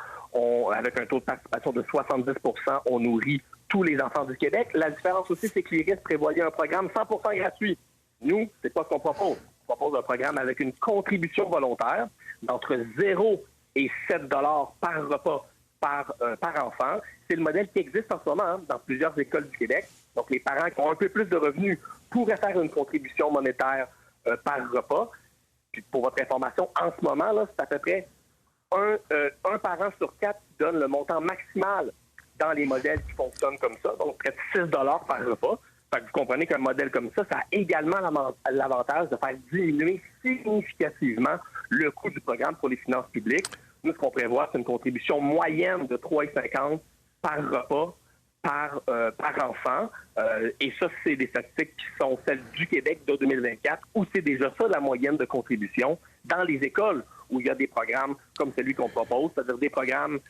avec un taux de participation de 70 %, on nourrit tous les enfants du Québec. La différence aussi, c'est que l'IRIS prévoyait un programme 100% gratuit. Nous, c'est pas ce qu'on propose. On propose un programme avec une contribution volontaire d'entre 0 et 7 $ par repas par enfant. C'est le modèle qui existe en ce moment dans plusieurs écoles du Québec. Donc, les parents qui ont un peu plus de revenus pourraient faire une contribution monétaire par repas. Puis, pour votre information, en ce moment, là, c'est à peu près un parent sur 4 qui donne le montant maximal dans les modèles qui fonctionnent comme ça, donc près de 6 $ par repas. Fait que vous comprenez qu'un modèle comme ça, ça a également l'avantage de faire diminuer significativement le coût du programme pour les finances publiques. Nous, ce qu'on prévoit, c'est une contribution moyenne de 3,50 $ par repas, par enfant. Et ça, c'est des statistiques qui sont celles du Québec de 2024, où c'est déjà ça la moyenne de contribution dans les écoles où il y a des programmes comme celui qu'on propose, c'est-à-dire des programmes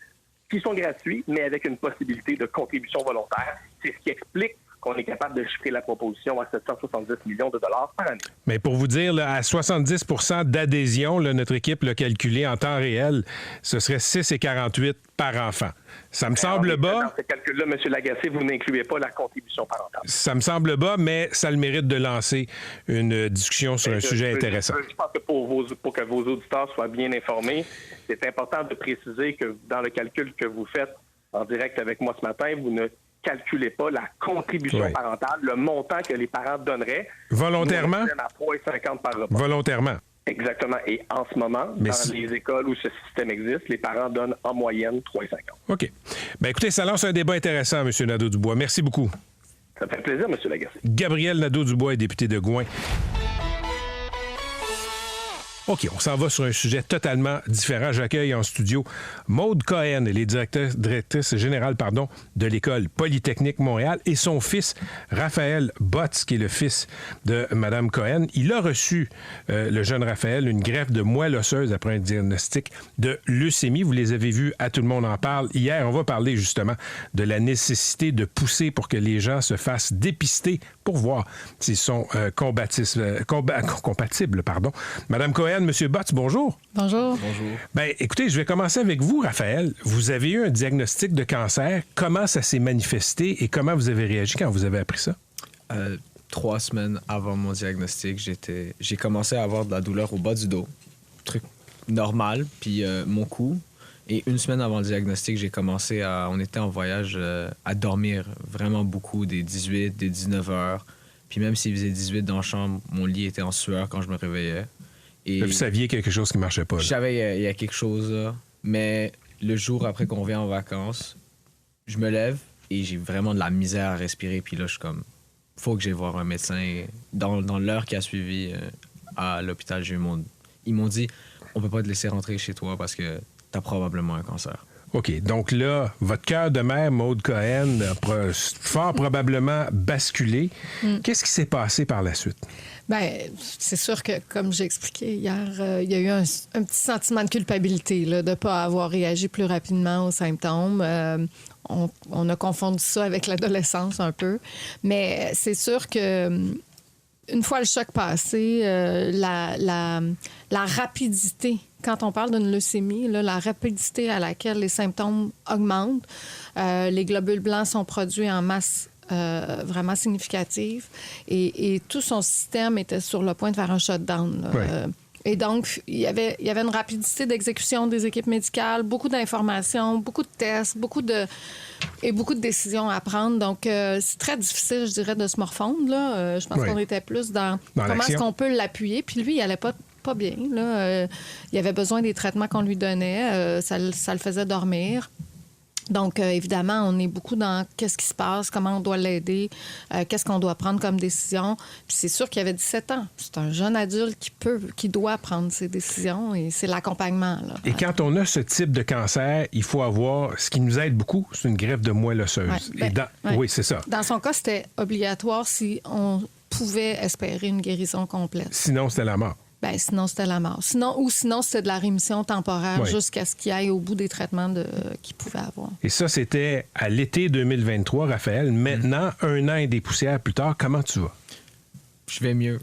qui sont gratuits, mais avec une possibilité de contribution volontaire. C'est ce qui explique qu'on est capable de chiffrer la proposition à 770 millions de dollars par année. Mais pour vous dire, là, à 70 % d'adhésion, là, notre équipe l'a calculé en temps réel, ce serait 6,48 par enfant. Ça me semble bas. Dans ce calcul-là, M. Lagacé, vous n'incluez pas la contribution parentale. Ça me semble bas, mais ça a le mérite de lancer une discussion sur un sujet intéressant. Je pense que pour que vos auditeurs soient bien informés, c'est important de préciser que dans le calcul que vous faites en direct avec moi ce matin, vous ne calculez pas la contribution parentale, le montant que les parents donneraient. Volontairement? À 3,50 par repas. Volontairement. Exactement. Et en ce moment, dans les écoles où ce système existe, les parents donnent en moyenne 3,50. OK. Bien, écoutez, ça lance un débat intéressant, M. Nadeau-Dubois. Merci beaucoup. Ça fait plaisir, M. Lagacé. Gabriel Nadeau-Dubois est député de Gouin. OK, on s'en va sur un sujet totalement différent. J'accueille en studio Maude Cohen, elle est directrice générale de l'École Polytechnique Montréal, et son fils, Raphaël Botts, qui est le fils de Mme Cohen. Il a reçu, le jeune Raphaël, une greffe de moelle osseuse après un diagnostic de leucémie. Vous les avez vus, à Tout le monde en parle. Hier, on va parler justement de la nécessité de pousser pour que les gens se fassent dépister pour voir s'ils sont compatibles. Madame Cohen, Monsieur Botts, bonjour. Bonjour. Bien, écoutez, je vais commencer avec vous, Raphaël. Vous avez eu un diagnostic de cancer. Comment ça s'est manifesté et comment vous avez réagi quand vous avez appris ça? 3 semaines avant mon diagnostic, j'ai commencé à avoir de la douleur au bas du dos. Truc normal, puis mon cou. Et 1 semaine avant le diagnostic, on était en voyage à dormir vraiment beaucoup, des 18, des 19 heures. Puis même s'il faisait 18 dans la chambre, mon lit était en sueur quand je me réveillais. Et vous saviez quelque chose qui marchait pas. Là. Je savais il y a quelque chose là. Mais le jour après qu'on vient en vacances, je me lève et j'ai vraiment de la misère à respirer. Puis là, je suis comme, faut que j'aille voir un médecin. Et dans l'heure qui a suivi à l'hôpital, ils m'ont dit, on peut pas te laisser rentrer chez toi parce que t'as probablement un cancer. OK. Donc là, votre cœur de mère, Maude Cohen, a fort probablement basculé. Qu'est-ce qui s'est passé par la suite? Bien, c'est sûr que, comme j'ai expliqué hier, il y a eu un petit sentiment de culpabilité là, de ne pas avoir réagi plus rapidement aux symptômes. On a confondu ça avec l'adolescence un peu. Mais c'est sûr que une fois le choc passé, la rapidité, quand on parle d'une leucémie, là, la rapidité à laquelle les symptômes augmentent, les globules blancs sont produits en masse vraiment significative et tout son système était sur le point de faire un shutdown. Oui. Et donc, il y avait une rapidité d'exécution des équipes médicales, beaucoup d'informations, beaucoup de tests, beaucoup de décisions à prendre. Donc, c'est très difficile, je dirais, de se morfondre. Là. Je pense qu'on était plus dans comment est-ce qu'on peut l'appuyer. Puis lui, il allait pas bien. Là. Il avait besoin des traitements qu'on lui donnait. Ça le faisait dormir. Donc, évidemment, on est beaucoup dans qu'est-ce qui se passe, comment on doit l'aider, qu'est-ce qu'on doit prendre comme décision. Puis c'est sûr qu'il avait 17 ans. C'est un jeune adulte qui doit prendre ses décisions et c'est l'accompagnement. Là. Et quand on a ce type de cancer, il faut avoir, ce qui nous aide beaucoup, c'est une greffe de moelle osseuse. Oui, c'est ça. Dans son cas, c'était obligatoire si on pouvait espérer une guérison complète. Sinon, c'était la mort. Bien, sinon, c'était la mort. Sinon, c'était de la rémission temporaire jusqu'à ce qu'il aille au bout des traitements qu'il pouvait avoir. Et ça, c'était à l'été 2023, Raphaël. Maintenant, 1 an et des poussières plus tard, comment tu vas? Je vais mieux.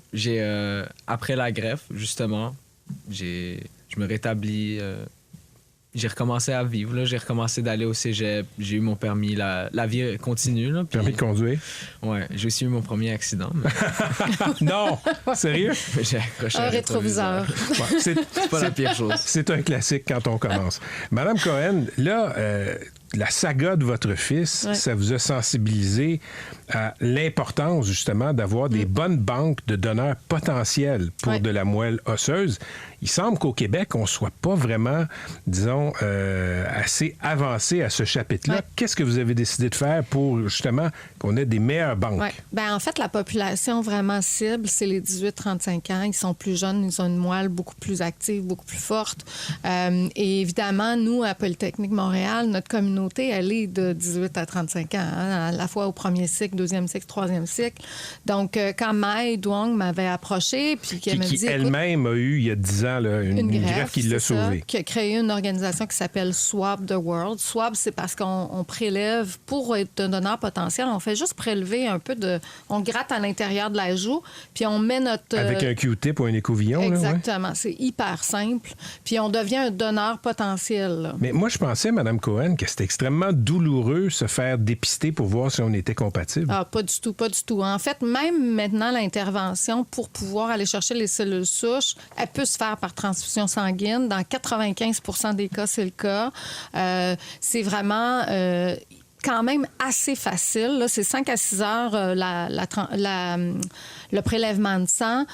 Après la greffe, justement, je me rétablis. J'ai recommencé à vivre. Là. J'ai recommencé d'aller au cégep. J'ai eu mon permis. La vie continue. Là, permis de conduire? Oui. J'ai aussi eu mon premier accident. Mais... Non! Sérieux? J'ai accroché un rétroviseur. C'est pas la pire chose. C'est un classique quand on commence. Madame Cohen, là, la saga de votre fils, ça vous a sensibilisé à l'importance, justement, d'avoir des bonnes banques de donneurs potentiels pour de la moelle osseuse. Il semble qu'au Québec, on ne soit pas vraiment, disons, assez avancé à ce chapitre-là. Ouais. Qu'est-ce que vous avez décidé de faire pour, justement, qu'on ait des meilleures banques? Ouais. Bien, en fait, la population vraiment cible, c'est les 18-35 ans. Ils sont plus jeunes, ils ont une moelle beaucoup plus active, beaucoup plus forte. Et évidemment, nous, à Polytechnique Montréal, notre communauté, elle est de 18 à 35 ans, à la fois au premier cycle, deuxième cycle, troisième cycle. Donc, quand Mai Duong m'avait approché, puis qu'elle m'a dit... Qui elle-même a eu, il y a 10 ans, là, une greffe qui l'a sauvée. Qui a créé une organisation qui s'appelle Swab the World. Swab, c'est parce qu'on prélève, pour être un donneur potentiel, on fait juste prélever un peu de... On gratte à l'intérieur de la joue, puis on met notre... Avec un Q-tip ou un écouvillon. Exactement. Là, c'est hyper simple. Puis on devient un donneur potentiel. Là. Mais moi, je pensais, Mme Cohen, que c'était extrêmement douloureux se faire dépister pour voir si on était compatible. Ah, pas du tout, pas du tout. En fait, même maintenant, l'intervention pour pouvoir aller chercher les cellules souches, elle peut se faire par transfusion sanguine. Dans 95 % des cas, c'est le cas. C'est vraiment... quand même assez facile. Là, c'est 5 à 6 heures le prélèvement de sang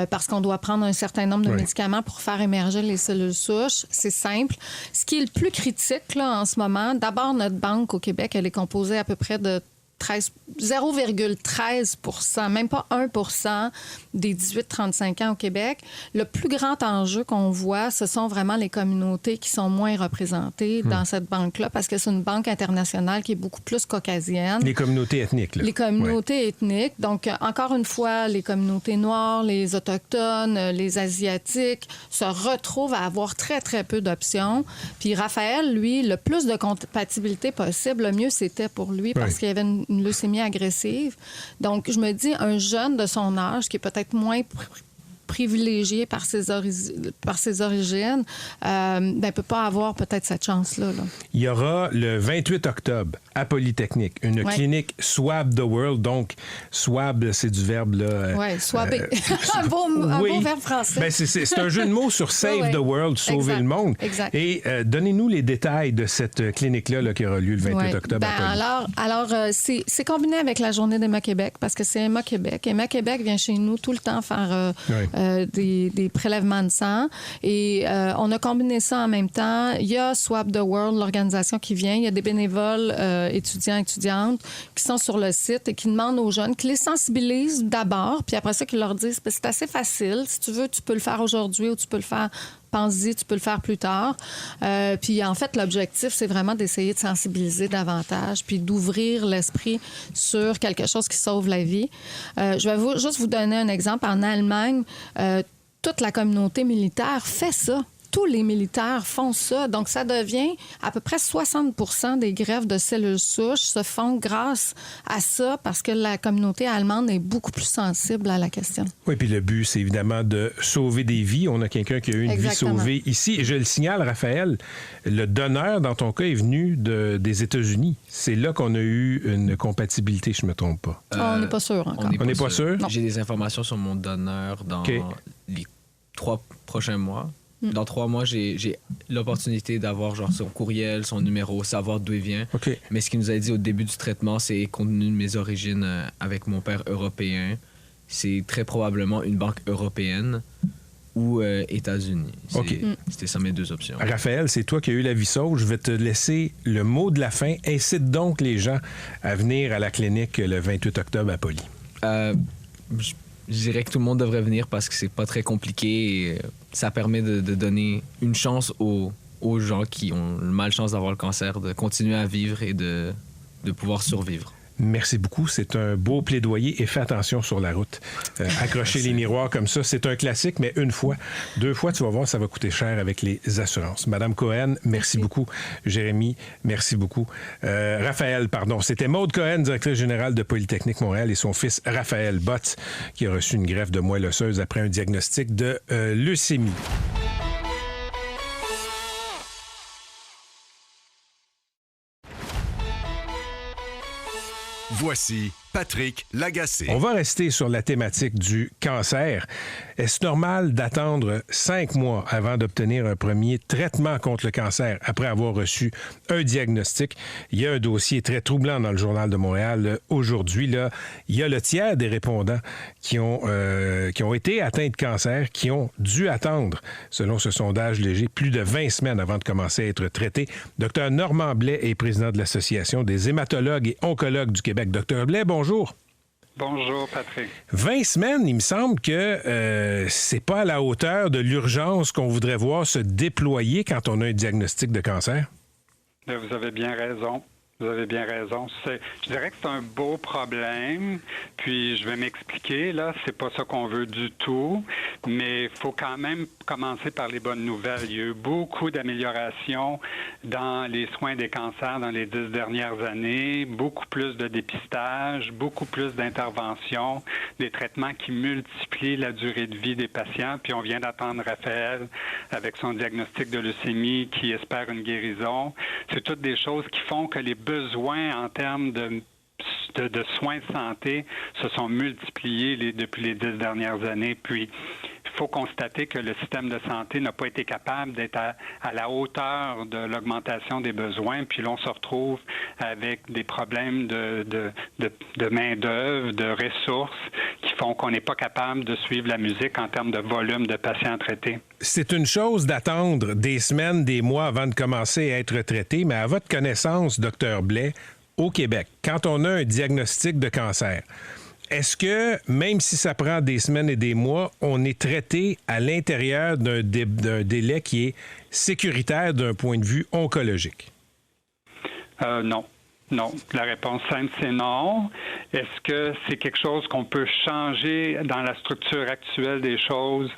parce qu'on doit prendre un certain nombre de médicaments pour faire émerger les cellules souches. C'est simple. Ce qui est le plus critique là, en ce moment, d'abord, notre banque au Québec, elle est composée à peu près de 0,13 %, même pas 1 % des 18-35 ans au Québec. Le plus grand enjeu qu'on voit, ce sont vraiment les communautés qui sont moins représentées dans cette banque-là, parce que c'est une banque internationale qui est beaucoup plus caucasienne. Les communautés ethniques. Là. Les communautés ethniques. Donc, encore une fois, les communautés noires, les autochtones, les asiatiques se retrouvent à avoir très, très peu d'options. Puis Raphaël, lui, le plus de compatibilité possible, le mieux c'était pour lui, parce qu'il y avait une leucémie agressive. Donc, je me dis, un jeune de son âge, qui est peut-être moins privilégié par ses origines, ne peut pas avoir peut-être cette chance-là. Là. Il y aura le 28 octobre à Polytechnique une clinique Swab the World. Donc, swab, c'est du verbe... Oui, swabber. Un beau verbe français. Ben, c'est un jeu de mots sur Save the World, sauver le monde. Exact. Et donnez-nous les détails de cette clinique-là qui aura lieu le 28 octobre à Polytechnique. Alors c'est combiné avec la journée d'Emma Québec, parce que c'est Emma Québec. Emma Québec vient chez nous tout le temps faire des prélèvements de sang. Et on a combiné ça en même temps. Il y a Swab the World, l'organisation qui vient. Il y a des bénévoles étudiants, étudiantes qui sont sur le site et qui demandent aux jeunes, qui les sensibilisent d'abord, puis après ça, qui leur disent, c'est assez facile. Si tu veux, tu peux le faire aujourd'hui ou tu peux le faire... Pense-y, tu peux le faire plus tard. Puis en fait, l'objectif, c'est vraiment d'essayer de sensibiliser davantage puis d'ouvrir l'esprit sur quelque chose qui sauve la vie. Je vais juste vous donner un exemple. En Allemagne, toute la communauté militaire fait ça. Tous les militaires font ça. Donc, ça devient à peu près 60% des greffes de cellules souches se font grâce à ça parce que la communauté allemande est beaucoup plus sensible à la question. Oui, puis le but, c'est évidemment de sauver des vies. On a quelqu'un qui a eu une vie sauvée ici. Et je le signale, Raphaël, le donneur, dans ton cas, est venu des États-Unis. C'est là qu'on a eu une compatibilité, je ne me trompe pas. On n'est pas sûr encore. On n'est pas sûr? J'ai des informations sur mon donneur dans les 3 prochains mois. Dans 3 mois, j'ai l'opportunité d'avoir son courriel, son numéro, savoir d'où il vient. Mais ce qu'il nous a dit au début du traitement, c'est compte tenu de mes origines avec mon père européen, c'est très probablement une banque européenne ou États-Unis. C'était ça mes 2 options. Raphaël, c'est toi qui as eu la vie sauve. Je vais te laisser le mot de la fin. Incite donc les gens à venir à la clinique le 28 octobre à Poly. Je dirais que tout le monde devrait venir parce que c'est pas très compliqué et ça permet de donner une chance aux gens qui ont le malchance d'avoir le cancer de continuer à vivre et de pouvoir survivre. Merci beaucoup. C'est un beau plaidoyer et fais attention sur la route. Accrocher les miroirs comme ça, c'est un classique, mais 1 fois. 2 fois, tu vas voir, ça va coûter cher avec les assurances. Madame Cohen, merci beaucoup. Jérémy, merci beaucoup. Raphaël, pardon. C'était Maude Cohen, directrice générale de Polytechnique Montréal, et son fils Raphaël Bott, qui a reçu une greffe de moelle osseuse après un diagnostic de leucémie. Voici Patrick Lagacé. On va rester sur la thématique du cancer. Est-ce normal d'attendre 5 mois avant d'obtenir un premier traitement contre le cancer après avoir reçu un diagnostic? Il y a un dossier très troublant dans le Journal de Montréal aujourd'hui. Là, il y a le tiers des répondants qui ont été atteints de cancer, qui ont dû attendre, selon ce sondage léger, plus de 20 semaines avant de commencer à être traités. Dr Normand Blais est président de l'Association des hématologues et oncologues du Québec. Dr Blais, bonjour. Bonjour, Patrick. 20 semaines, il me semble que c'est pas à la hauteur de l'urgence qu'on voudrait voir se déployer quand on a un diagnostic de cancer. Vous avez bien raison. Vous avez bien raison. Je dirais que c'est un beau problème, puis je vais m'expliquer. Là, c'est pas ça qu'on veut du tout, mais il faut quand même commencer par les bonnes nouvelles. Il y a eu beaucoup d'améliorations dans les soins des cancers dans les 10 dernières années, beaucoup plus de dépistage, beaucoup plus d'interventions, des traitements qui multiplient la durée de vie des patients. Puis on vient d'attendre Raphaël avec son diagnostic de leucémie qui espère une guérison. C'est toutes des choses qui font que les besoins en termes de soins de santé se sont multipliés depuis les 10 dernières années. Puis, il faut constater que le système de santé n'a pas été capable d'être à la hauteur de l'augmentation des besoins. Puis là, on se retrouve avec des problèmes de main-d'œuvre, de ressources qui font qu'on n'est pas capable de suivre la musique en termes de volume de patients traités. C'est une chose d'attendre des semaines, des mois avant de commencer à être traité, mais à votre connaissance, Dr Blais, au Québec, quand on a un diagnostic de cancer, est-ce que, même si ça prend des semaines et des mois, on est traité à l'intérieur d'un délai qui est sécuritaire d'un point de vue oncologique? Non. Non. La réponse simple, c'est non. Est-ce que c'est quelque chose qu'on peut changer dans la structure actuelle des choses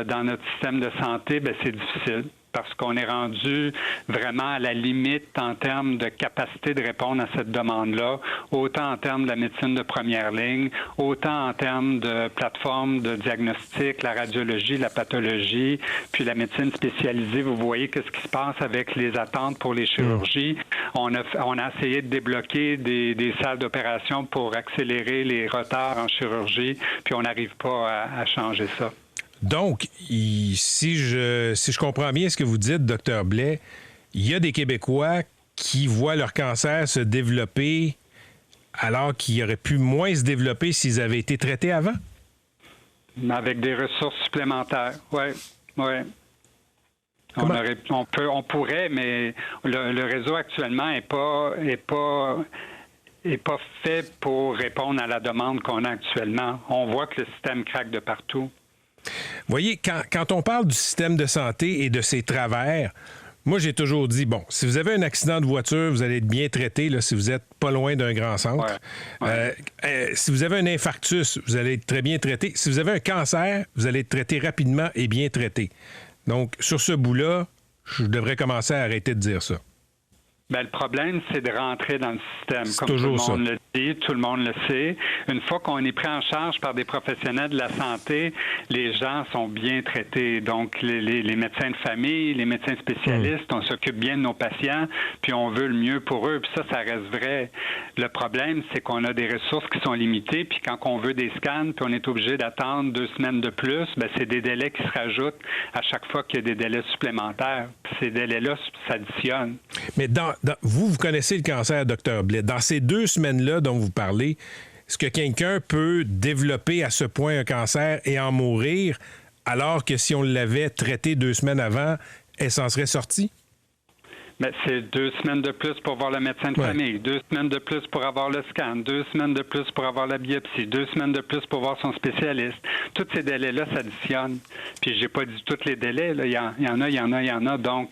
dans notre système de santé? Bien, c'est difficile. parce qu'on est rendu vraiment à la limite en termes de capacité de répondre à cette demande-là, autant en termes de la médecine de première ligne, autant en termes de plateforme de diagnostic, la radiologie, la pathologie, puis la médecine spécialisée. Vous voyez qu'est-ce qui se passe avec les attentes pour les chirurgies. On a essayé de débloquer des salles d'opération pour accélérer les retards en chirurgie, puis on n'arrive pas à changer ça. Donc, si je comprends bien ce que vous dites, Dr. Blais, il y a des Québécois qui voient leur cancer se développer alors qu'ils auraient pu moins se développer s'ils avaient été traités avant? Avec des ressources supplémentaires, oui. On pourrait, mais le réseau actuellement est pas fait pour répondre à la demande qu'on a actuellement. On voit que le système craque de partout. Voyez, quand on parle du système de santé et de ses travers, moi, j'ai toujours dit, bon, si vous avez un accident de voiture, vous allez être bien traité là, si vous n'êtes pas loin d'un grand centre. Si vous avez un infarctus, vous allez être très bien traité. Si vous avez un cancer, vous allez être traité rapidement et bien traité. Donc, sur ce bout-là, je devrais commencer à arrêter de dire ça. Bien, le problème, c'est de rentrer dans le système. C'est comme toujours tout le monde ça. le dit, tout le monde le sait. Une fois qu'on est pris en charge par des professionnels de la santé, les gens sont bien traités. Donc, les médecins de famille, les médecins spécialistes, on s'occupe bien de nos patients, puis on veut le mieux pour eux. Puis ça reste vrai. Le problème, c'est qu'on a des ressources qui sont limitées, puis quand on veut des scans, puis on est obligé d'attendre 2 semaines de plus, bien, c'est des délais qui se rajoutent à chaque fois qu'il y a des délais supplémentaires. Puis ces délais-là s'additionnent. Mais vous connaissez le cancer, Dr. Blais. Dans ces 2 semaines-là dont vous parlez, est-ce que quelqu'un peut développer à ce point un cancer et en mourir, alors que si on l'avait traité 2 semaines avant, elle s'en serait sortie? Mais c'est 2 semaines de plus pour voir le médecin de famille, 2 semaines de plus pour avoir le scan, 2 semaines de plus pour avoir la biopsie, 2 semaines de plus pour voir son spécialiste. Tous ces délais-là s'additionnent. Puis j'ai pas dit tous les délais, là. Il y en a. Donc,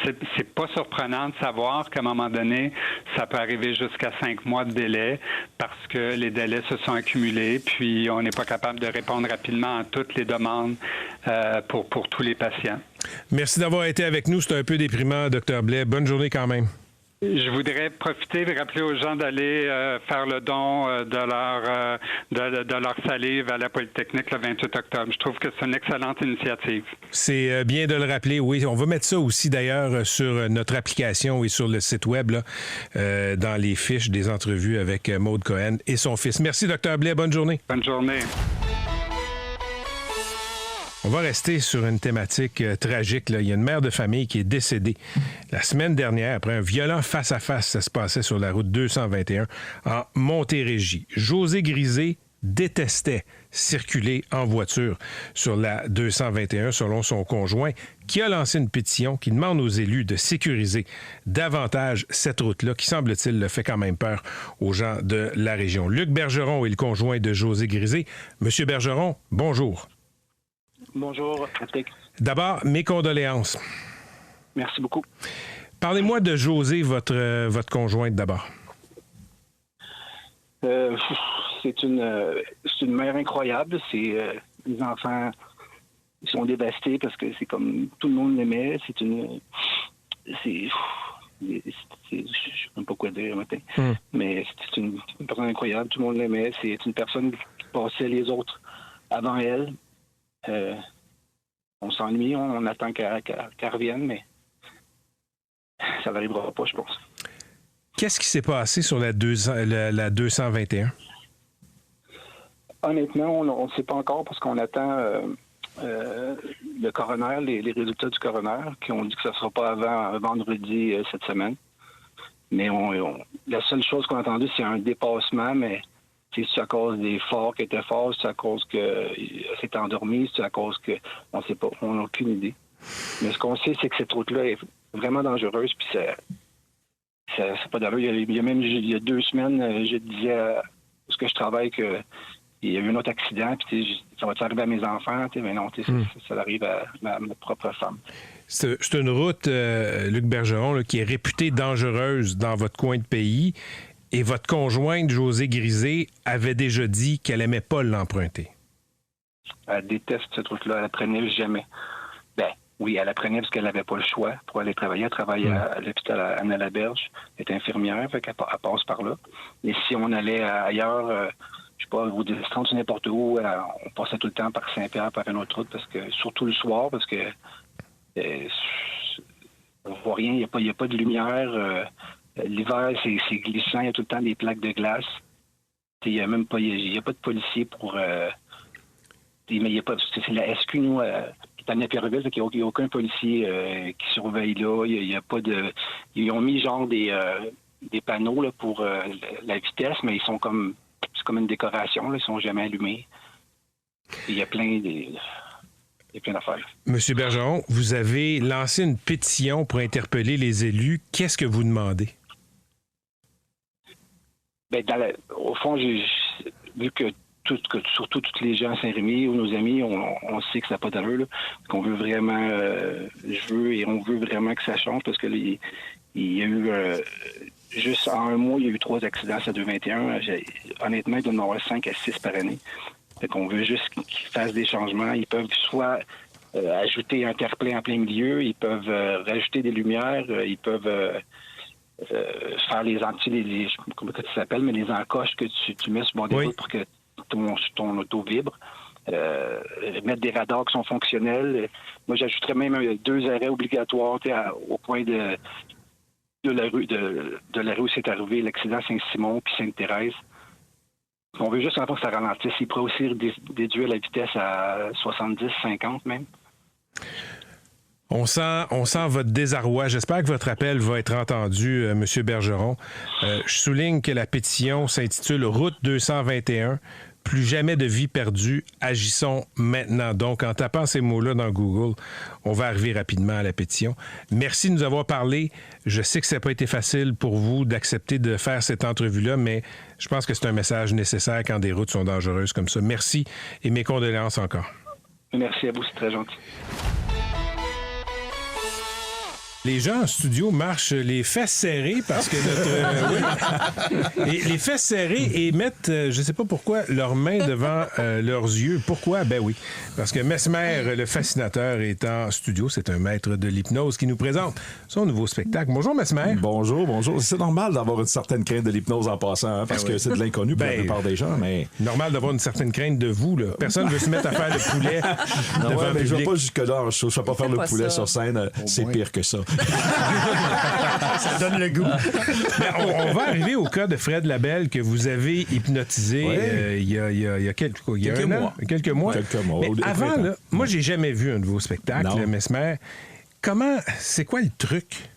c'est pas surprenant de savoir qu'à un moment donné, ça peut arriver jusqu'à 5 mois de délai parce que les délais se sont accumulés, puis on n'est pas capable de répondre rapidement à toutes les demandes pour tous les patients. Merci d'avoir été avec nous. C'est un peu déprimant, Dr. Blais. Bonne journée quand même. Je voudrais profiter de rappeler aux gens d'aller faire le don de leur salive à la Polytechnique le 28 octobre. Je trouve que c'est une excellente initiative. C'est bien de le rappeler, oui. On va mettre ça aussi, d'ailleurs, sur notre application et sur le site web, là, dans les fiches des entrevues avec Maude Cohen et son fils. Merci, Dr. Blais. Bonne journée. Bonne journée. On va rester sur une thématique tragique, là. Il y a une mère de famille qui est décédée la semaine dernière après un violent face-à-face. Ça se passait sur la route 221 en Montérégie. José Grisé détestait circuler en voiture sur la 221, selon son conjoint, qui a lancé une pétition qui demande aux élus de sécuriser davantage cette route-là, qui, semble-t-il, le fait quand même peur aux gens de la région. Luc Bergeron est le conjoint de José Grisé. Monsieur Bergeron, bonjour. Bonjour, Patrick. D'abord, mes condoléances. Merci beaucoup. Parlez-moi de José, votre conjointe, d'abord. C'est une mère incroyable. Les enfants ils sont dévastés parce que c'est comme tout le monde l'aimait. Je ne sais même pas quoi dire matin. Mais c'est une personne incroyable. Tout le monde l'aimait. C'est une personne qui passait les autres avant elle. On s'ennuie, on attend qu'elle revienne, mais ça n'arrivera pas, je pense. Qu'est-ce qui s'est passé sur la 221? Honnêtement, on ne sait pas encore parce qu'on attend le coroner, les résultats du coroner, qui ont dit que ça ne sera pas avant vendredi cette semaine. Mais la seule chose qu'on a entendue, c'est un dépassement, mais c'est à cause des phares qui étaient forts, c'est à cause qu'elle s'est endormie, c'est à cause que on ne sait pas, on n'a aucune idée. Mais ce qu'on sait, c'est que cette route-là est vraiment dangereuse, puis c'est pas d'allure. Il y a 2 semaines, je disais parce que je travaille qu'il y a eu un autre accident, puis ça va arriver à mes enfants, mais non, ça arrive à ma propre femme. C'est une route, Luc Bergeron, là, qui est réputée dangereuse dans votre coin de pays. Et votre conjointe, José Grisé, avait déjà dit qu'elle n'aimait pas l'emprunter. Elle déteste cette route-là. Elle ne prenait jamais. Ben, Oui, elle apprenait parce qu'elle n'avait pas le choix pour aller travailler. Elle travaillait à l'hôpital Anne-à-la-Berge. Elle est infirmière, fait qu'elle passe par là. Mais si on allait ailleurs, je sais pas, au distance ou n'importe où, on passait tout le temps par Saint-Pierre, par une autre route, parce que surtout le soir, parce que on voit rien, il n'y a pas de lumière. L'hiver, c'est glissant, il y a tout le temps des plaques de glace. Il n'y a même pas, il y a pas de policiers pour... mais il y a pas, c'est la SQ, nous, qui est à Napierville, il n'y a aucun policier qui surveille là. Il y a pas de... Ils ont mis genre des panneaux là, pour la vitesse, mais ils sont comme... C'est comme une décoration, là, ils ne sont jamais allumés. Il y a plein d'affaires. Monsieur Bergeron, vous avez lancé une pétition pour interpeller les élus. Qu'est-ce que vous demandez? Bien, au fond, vu que surtout tous les gens à Saint-Rémy ou nos amis, on sait que ça n'a pas d'allure, là, qu'on veut vraiment, on veut vraiment que ça change parce que il y a eu, juste en un mois, il y a eu 3 accidents à 221. Honnêtement, il doit y en avoir 5 à 6 par année. Fait qu'on veut juste qu'ils fassent des changements. Ils peuvent soit ajouter un terre-plein en plein milieu, ils peuvent rajouter des lumières, ils peuvent faire les comment ça s'appelle, mais les encoches que tu mets sur le bord des routes pour que ton auto vibre. Mettre des radars qui sont fonctionnels. Moi, j'ajouterais même 2 arrêts obligatoires au point de la rue où c'est arrivé, l'accident Saint-Simon puis Sainte-Thérèse. On veut juste que ça ralentisse. Il pourrait aussi réduire la vitesse à 70, 50 même. On sent votre désarroi. J'espère que votre appel va être entendu, M. Bergeron. Je souligne que la pétition s'intitule « Route 221 ». Plus jamais de vie perdue, agissons maintenant. Donc, en tapant ces mots-là dans Google, on va arriver rapidement à la pétition. Merci de nous avoir parlé. Je sais que ça n'a pas été facile pour vous d'accepter de faire cette entrevue-là, mais je pense que c'est un message nécessaire quand des routes sont dangereuses comme ça. Merci et mes condoléances encore. Merci à vous, c'est très gentil. Les gens en studio marchent les fesses serrées parce que les fesses serrées et mettent, je sais pas pourquoi, leurs mains devant leurs yeux. Pourquoi? Ben oui, parce que Mesmer, le fascinateur, est en studio. C'est un maître de l'hypnose qui nous présente son nouveau spectacle. Bonjour, Mesmer. Bonjour. C'est normal d'avoir une certaine crainte de l'hypnose en passant, hein, parce que c'est de l'inconnu pour la plupart des gens. Mais normal d'avoir une certaine crainte de vous. Là. Personne ne veut se mettre à faire le poulet devant le public. Je ne vais pas jusque-là. Je ne vais pas faire le poulet sur scène. C'est pire que ça. Ça donne le goût. Mais on va arriver au cas de Fred Labelle que vous avez hypnotisé il y a quelques mois. Quelques mois. Mais avant, là, moi, j'ai jamais vu un de vos spectacles, Mesmer. C'est quoi le truc?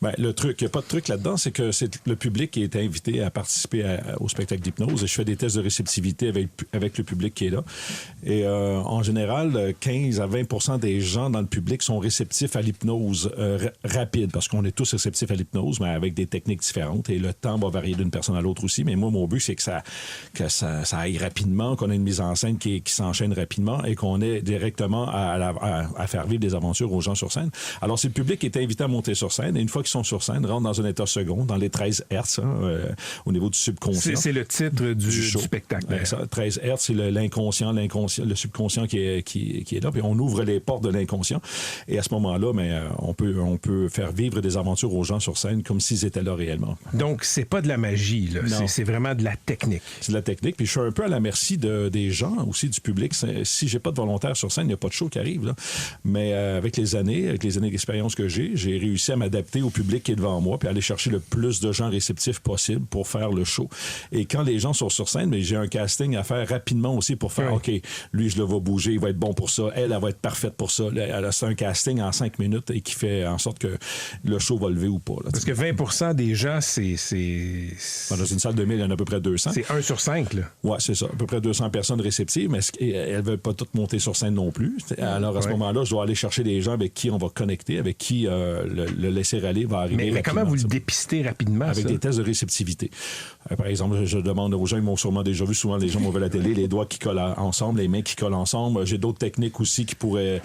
Ben, le truc, il n'y a pas de truc là-dedans, c'est que c'est le public qui est invité à participer au spectacle d'hypnose et je fais des tests de réceptivité avec le public qui est là. Et en général, 15 à 20% des gens dans le public sont réceptifs à l'hypnose rapide parce qu'on est tous réceptifs à l'hypnose, mais avec des techniques différentes et le temps va varier d'une personne à l'autre aussi. Mais moi, mon but, c'est que ça aille rapidement, qu'on ait une mise en scène qui s'enchaîne rapidement et qu'on ait directement à faire vivre des aventures aux gens sur scène. Alors, c'est le public qui est invité à monter sur scène. Et une fois qu'ils sont sur scène, rentrent dans un état second, dans les 13 Hertz, au niveau du subconscient. C'est le titre du spectacle. Ben, ça, 13 Hertz, c'est l'inconscient, le subconscient qui est là. Puis on ouvre les portes de l'inconscient. Et à ce moment-là, on peut faire vivre des aventures aux gens sur scène comme s'ils étaient là réellement. Donc, c'est pas de la magie, là. C'est vraiment de la technique. C'est de la technique. Puis je suis un peu à la merci des gens, aussi du public. Si j'ai pas de volontaire sur scène, il n'y a pas de show qui arrive. Là. Mais avec les années d'expérience que j'ai réussi à m'adapter au public qui est devant moi puis aller chercher le plus de gens réceptifs possible pour faire le show. Et quand les gens sont sur scène, j'ai un casting à faire rapidement aussi pour faire OK, lui, je le vois bouger, il va être bon pour ça, elle va être parfaite pour ça. C'est un casting en 5 minutes et qui fait en sorte que le show va lever ou pas. Là, parce que 20% des gens, c'est... Dans une salle de 1000, il y en a à peu près 200. C'est 1 sur 5, là. Oui, c'est ça. À peu près 200 personnes réceptives, mais elles ne veulent pas toutes monter sur scène non plus. Alors, à ce moment-là, je dois aller chercher des gens avec qui on va connecter, avec qui le laisser aller va arriver. Mais comment vous le dépistez rapidement? Avec des tests de réceptivité. Par exemple, je demande aux gens, ils m'ont sûrement déjà vu, souvent les gens m'ont vu à la télé, les doigts qui collent ensemble, les mains qui collent ensemble. J'ai d'autres techniques aussi qui peuvent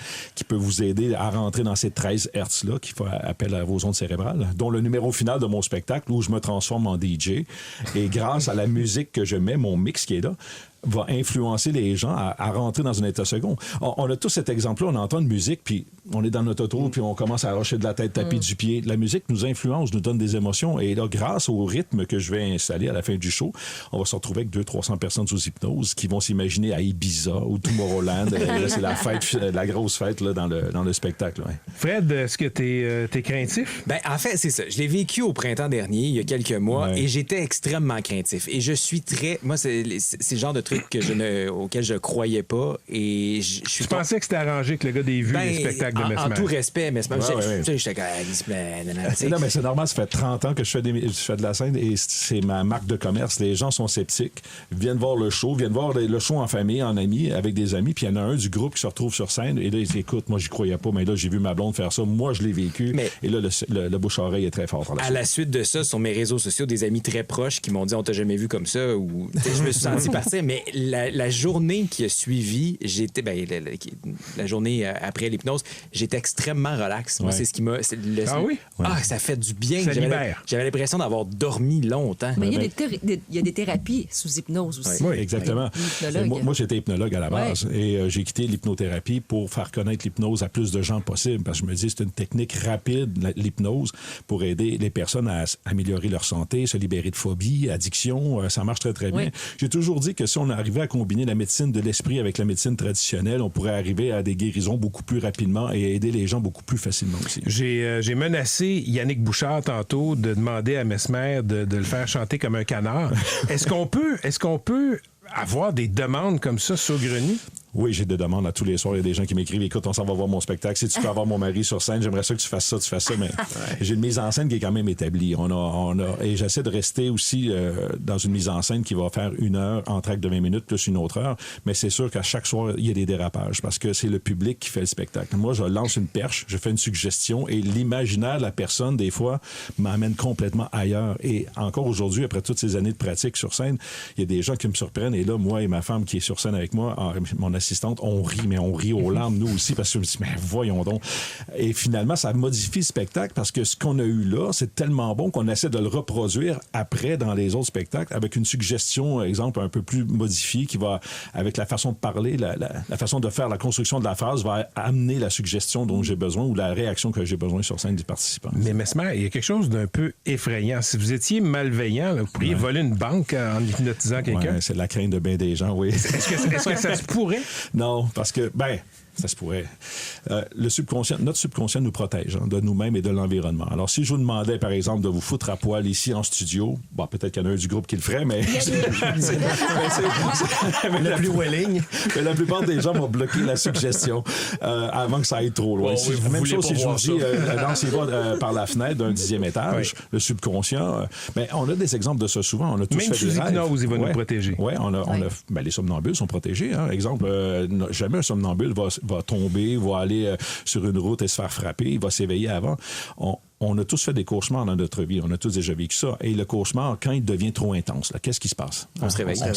vous aider à rentrer dans ces 13 Hertz-là, qui font appel à vos ondes cérébrales, dont le numéro final de mon spectacle où je me transforme en DJ. Et grâce à la musique que je mets, mon mix qui est là, va influencer les gens à rentrer dans un état second. On a tous cet exemple-là, on entend une musique, puis on est dans notre auto, puis on commence à arracher de la tête, taper du pied. La musique nous influence, nous donne des émotions, et là, grâce au rythme que je vais installer à la fin du show, on va se retrouver avec 200-300 personnes sous hypnose qui vont s'imaginer à Ibiza ou Tomorrowland. Là, c'est la fête, la grosse fête là, dans le spectacle. Ouais. Fred, est-ce que t'es craintif? Ben, en fait, c'est ça. Je l'ai vécu au printemps dernier, il y a quelques mois, et j'étais extrêmement craintif. Et je suis très... Moi, c'est le genre de truc auquel je croyais pas. Et je pensais que c'était arrangé que le gars ait vu les spectacles de Mesmer. En tout respect, Mesmer. J'étais comme... Non, mais c'est normal, ça fait 30 ans que je fais de la scène et c'est ma marque de commerce. Les gens sont sceptiques, viennent voir le show, viennent voir le show en famille, en amis, avec des amis, puis il y en a un du groupe qui se retrouve sur scène et là, il dit, écoute, moi, j'y croyais pas, mais là, j'ai vu ma blonde faire ça, moi, je l'ai vécu. Et là, le bouche-oreille est très fort. À la suite de ça, sur mes réseaux sociaux, des amis très proches qui m'ont dit, on t'a jamais vu comme ça, ou je me suis senti partir, mais la journée qui a suivi, j'étais, la journée après l'hypnose, j'étais extrêmement relax. Moi, c'est ce qui m'a... oui? Ça fait du bien. Ça libère. J'avais l'impression d'avoir dormi longtemps. Mais il y a des thérapies sous hypnose aussi. Oui, exactement. Moi, j'étais hypnologue à la base et j'ai quitté l'hypnothérapie pour faire connaître l'hypnose à plus de gens possible parce que je me dis c'est une technique rapide, l'hypnose, pour aider les personnes à améliorer leur santé, se libérer de phobie, addiction. Ça marche très, très bien. J'ai toujours dit que si on arrivait à combiner la médecine de l'esprit avec la médecine traditionnelle, on pourrait arriver à des guérisons beaucoup plus rapidement et aider les gens beaucoup plus facilement aussi. J'ai menacé Yannick Bouchard tantôt de demander à Mesmer de le faire chanter comme un canard. Est-ce qu'on peut avoir des demandes comme ça saugrenues? Oui, j'ai des demandes à tous les soirs. Il y a des gens qui m'écrivent, écoute, on s'en va voir mon spectacle. Si tu peux avoir mon mari sur scène, j'aimerais ça que tu fasses ça. Mais j'ai une mise en scène qui est quand même établie. Et j'essaie de rester aussi dans une mise en scène qui va faire 1 heure, entre actes de 20 minutes, plus une autre heure. Mais c'est sûr qu'à chaque soir, il y a des dérapages parce que c'est le public qui fait le spectacle. Moi, je lance une perche, je fais une suggestion et l'imaginaire de la personne, des fois, m'amène complètement ailleurs. Et encore aujourd'hui, après toutes ces années de pratique sur scène, il y a des gens qui me surprennent. Et là, moi et ma femme qui est sur scène avec moi, mon assistante, on rit aux larmes, nous aussi, parce que je me dis, mais voyons donc. Et finalement, ça modifie le spectacle parce que ce qu'on a eu là, c'est tellement bon qu'on essaie de le reproduire après dans les autres spectacles avec une suggestion, exemple, un peu plus modifiée qui va, avec la façon de parler, la façon de faire la construction de la phrase va amener la suggestion dont j'ai besoin ou la réaction que j'ai besoin sur scène des participants. Mais Mesmer, il y a quelque chose d'un peu effrayant. Si vous étiez malveillant, là, vous pourriez voler une banque en hypnotisant quelqu'un. Ouais, c'est la crainte de bien des gens, oui. Est-ce que ça se pourrait? Non, parce que, ça se pourrait. Notre subconscient nous protège de nous-mêmes et de l'environnement. Alors, si je vous demandais, par exemple, de vous foutre à poil ici en studio, peut-être qu'il y en a un du groupe qui le ferait, mais... le plus willing. Mais la plupart des gens vont bloquer la suggestion avant que ça aille trop loin. Même chose si je vous dis, lancez-vous par la fenêtre d'un 10e étage, le subconscient... on a des exemples de ça souvent. On a tous même fait des rêves. Même sous hypnose, il va nous protéger. Oui, les somnambules sont protégés. Hein. Exemple, jamais un somnambule va tomber, va aller sur une route et se faire frapper, il va s'éveiller avant. On a tous fait des cauchemars dans notre vie. On a tous déjà vécu ça. Et le cauchemar, quand il devient trop intense, qu'est-ce qui se passe? On se réveille. On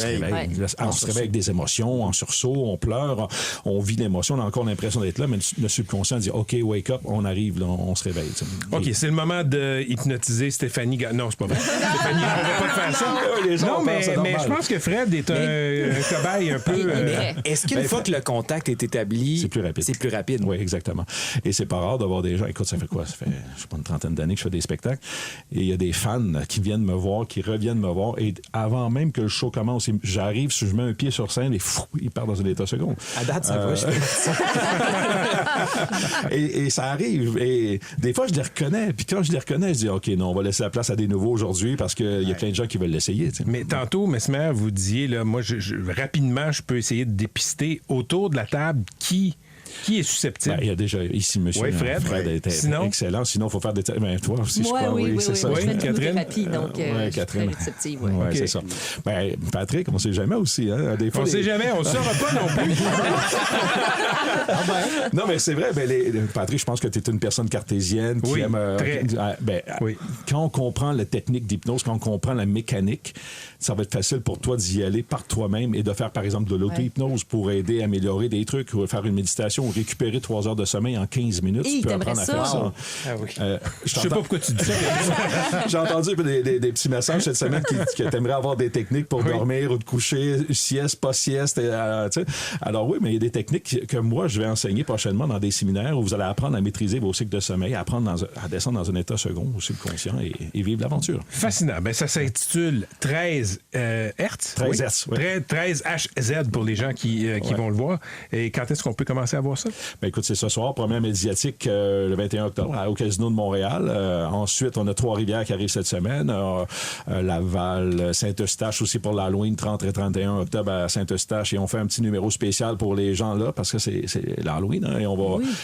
se réveille avec des émotions, en sursaut, on pleure, on vit l'émotion, on a encore l'impression d'être là, mais le subconscient dit « OK, wake up, on arrive, là, on se réveille. » OK, c'est le moment de hypnotiser Stéphanie. Non, c'est pas vrai. Stéphanie, on va pas te faire ça. Non, mais je pense que Fred est un cobaye un peu... Est-ce qu'une fois que le contact est établi... C'est plus rapide. C'est plus rapide. Oui, exactement. Et c'est pas rare d'avoir des gens... Écoute, ça fait quoi? Ça fait, je sais pas, une trentaine d'années que je fais des spectacles. Et il y a des fans qui viennent me voir, qui reviennent me voir. Et avant même que le show commence, j'arrive, je mets un pied sur scène et ils partent dans un état second. À date, ça va. Et ça arrive. Et des fois, je les reconnais. Puis quand je les reconnais, je dis OK, non, on va laisser la place à des nouveaux aujourd'hui parce qu'il y a plein de gens qui veulent l'essayer. T'sais. Mais tantôt, Mesmer, vous disiez, là, moi, rapidement, je peux essayer de dépister autour de la table qui est susceptible. Il y a déjà ici monsieur Fred était excellent. Sinon, il faut faire des... toi aussi, je crois. Oui, c'est ça. Moi, je fais une Catherine. donc je suis très réceptive. Oui, c'est ça. Patrick, on ne sait jamais aussi. Hein? Des fois, on ne sait jamais. On ne saura pas non plus. Non, mais c'est vrai. Patrick, je pense que tu es une personne cartésienne qui aime... Quand on comprend la technique d'hypnose, quand on comprend la mécanique, ça va être facile pour toi d'y aller par toi-même et de faire, par exemple, de l'auto-hypnose pour aider à améliorer des trucs ou faire une méditation méditation ou récupérer 3 heures de sommeil en 15 minutes. Hey, tu peux apprendre à faire ça. Ah oui. Je sais pas pourquoi tu dis ça. J'ai entendu des petits messages cette semaine que tu aimerais avoir des techniques pour dormir ou te coucher, sieste, pas sieste. Alors oui, mais il y a des techniques que moi, je vais enseigner prochainement dans des séminaires où vous allez apprendre à maîtriser vos cycles de sommeil, à apprendre à descendre dans un état second au subconscient et vivre l'aventure. Fascinant. Ben, ça s'intitule 13 Hertz. 13 Hertz, oui. 13 HZ pour les gens qui vont le voir. Et quand est-ce qu'on peut commencer à voir ça? Ben, écoute, c'est ce soir, première médiatique le 21 octobre au Casino de Montréal. Ensuite, on a Trois-Rivières qui arrive cette semaine. Laval, Saint-Eustache aussi pour l'Halloween, 30 et 31 octobre à Saint-Eustache. Et on fait un petit numéro spécial pour les gens là parce que c'est l'Halloween. Hein,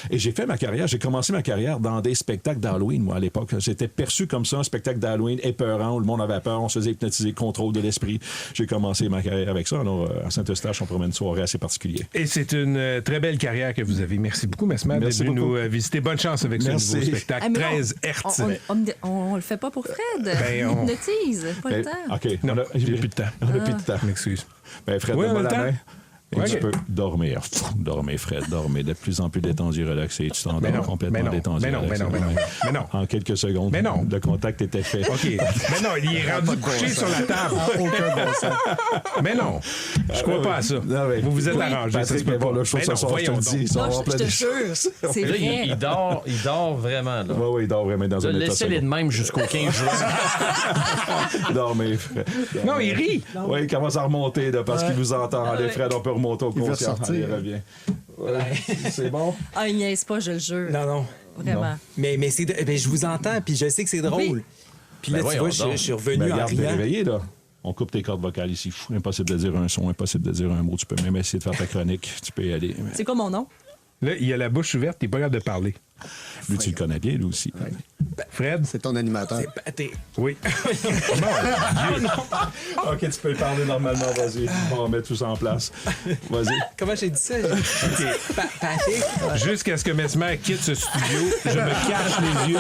et j'ai fait ma carrière. J'ai commencé ma carrière dans des spectacles d'Halloween, moi, à l'époque. J'étais perçu comme ça, un spectacle d'Halloween épeurant où le monde avait peur, on se faisait hypnotiser, contrôle de l'esprit. J'ai commencé ma carrière avec ça. Alors, à Saint-Eustache, on promène une soirée assez particulière. Et c'est une très belle carrière que vous avez. Merci beaucoup, Mesmer, d'être venu nous visiter. Bonne chance avec ce nouveau spectacle. 13 Hertz. On le fait pas pour Fred. On hypnotise. Pas le temps. OK. Non, j'ai plus de temps. On n'a plus de temps. M'excuse. Ben, Fred, donne-moi la main. Et tu peux dormir. Dormir, Fred, dormir. De plus en plus détendu, relaxé. Tu t'endors complètement détendu. Mais non. En quelques secondes, le contact était fait. OK. Mais non, il est rendu couché sur la table. Aucun bon sens. Mais non, je crois pas à ça. Vous vous êtes arrangé. Patrick, mais bon, le show ce soir, je te le dis. Je te jure, c'est vrai. Il dort vraiment. Oui, il dort vraiment dans un état second. Laissez-les de même jusqu'au 15 juin. Dormir, Fred. Non, il rit. Oui, il commence à remonter parce qu'il vous entend. Allez, Fred, on peut remonter au conscient. Allez, revient. C'est bon? Ah, il niaise pas, je le jure. Non. Vraiment. Non. Mais je vous entends, puis je sais que c'est drôle. Oui. Puis là, tu vois, je suis revenu en riant. Réveillé, là. On coupe tes cordes vocales ici. Impossible de dire un son, impossible de dire un mot. Tu peux même essayer de faire ta chronique. Tu peux y aller. C'est quoi mon nom? Là, il a la bouche ouverte, t'es pas capable de parler. Lui, tu le connais bien, lui aussi. Ouais. Fred? C'est ton animateur. Oui. OK, tu peux parler normalement. Vas-y. On va mettre tout ça en place. Vas-y. Comment j'ai dit ça? Jusqu'à ce que Mesmer quitte ce studio, je me cache les yeux.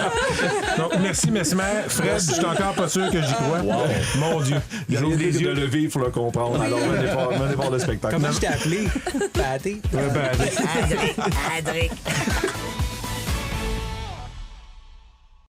Donc, merci, Mesmer. Fred, je suis encore pas sûr que j'y crois. Wow. Mon Dieu. J'ouvre les yeux. De le vivre pour le comprendre. Alors, venez voir le spectacle. Comment je t'ai appelé? Paté. Adric.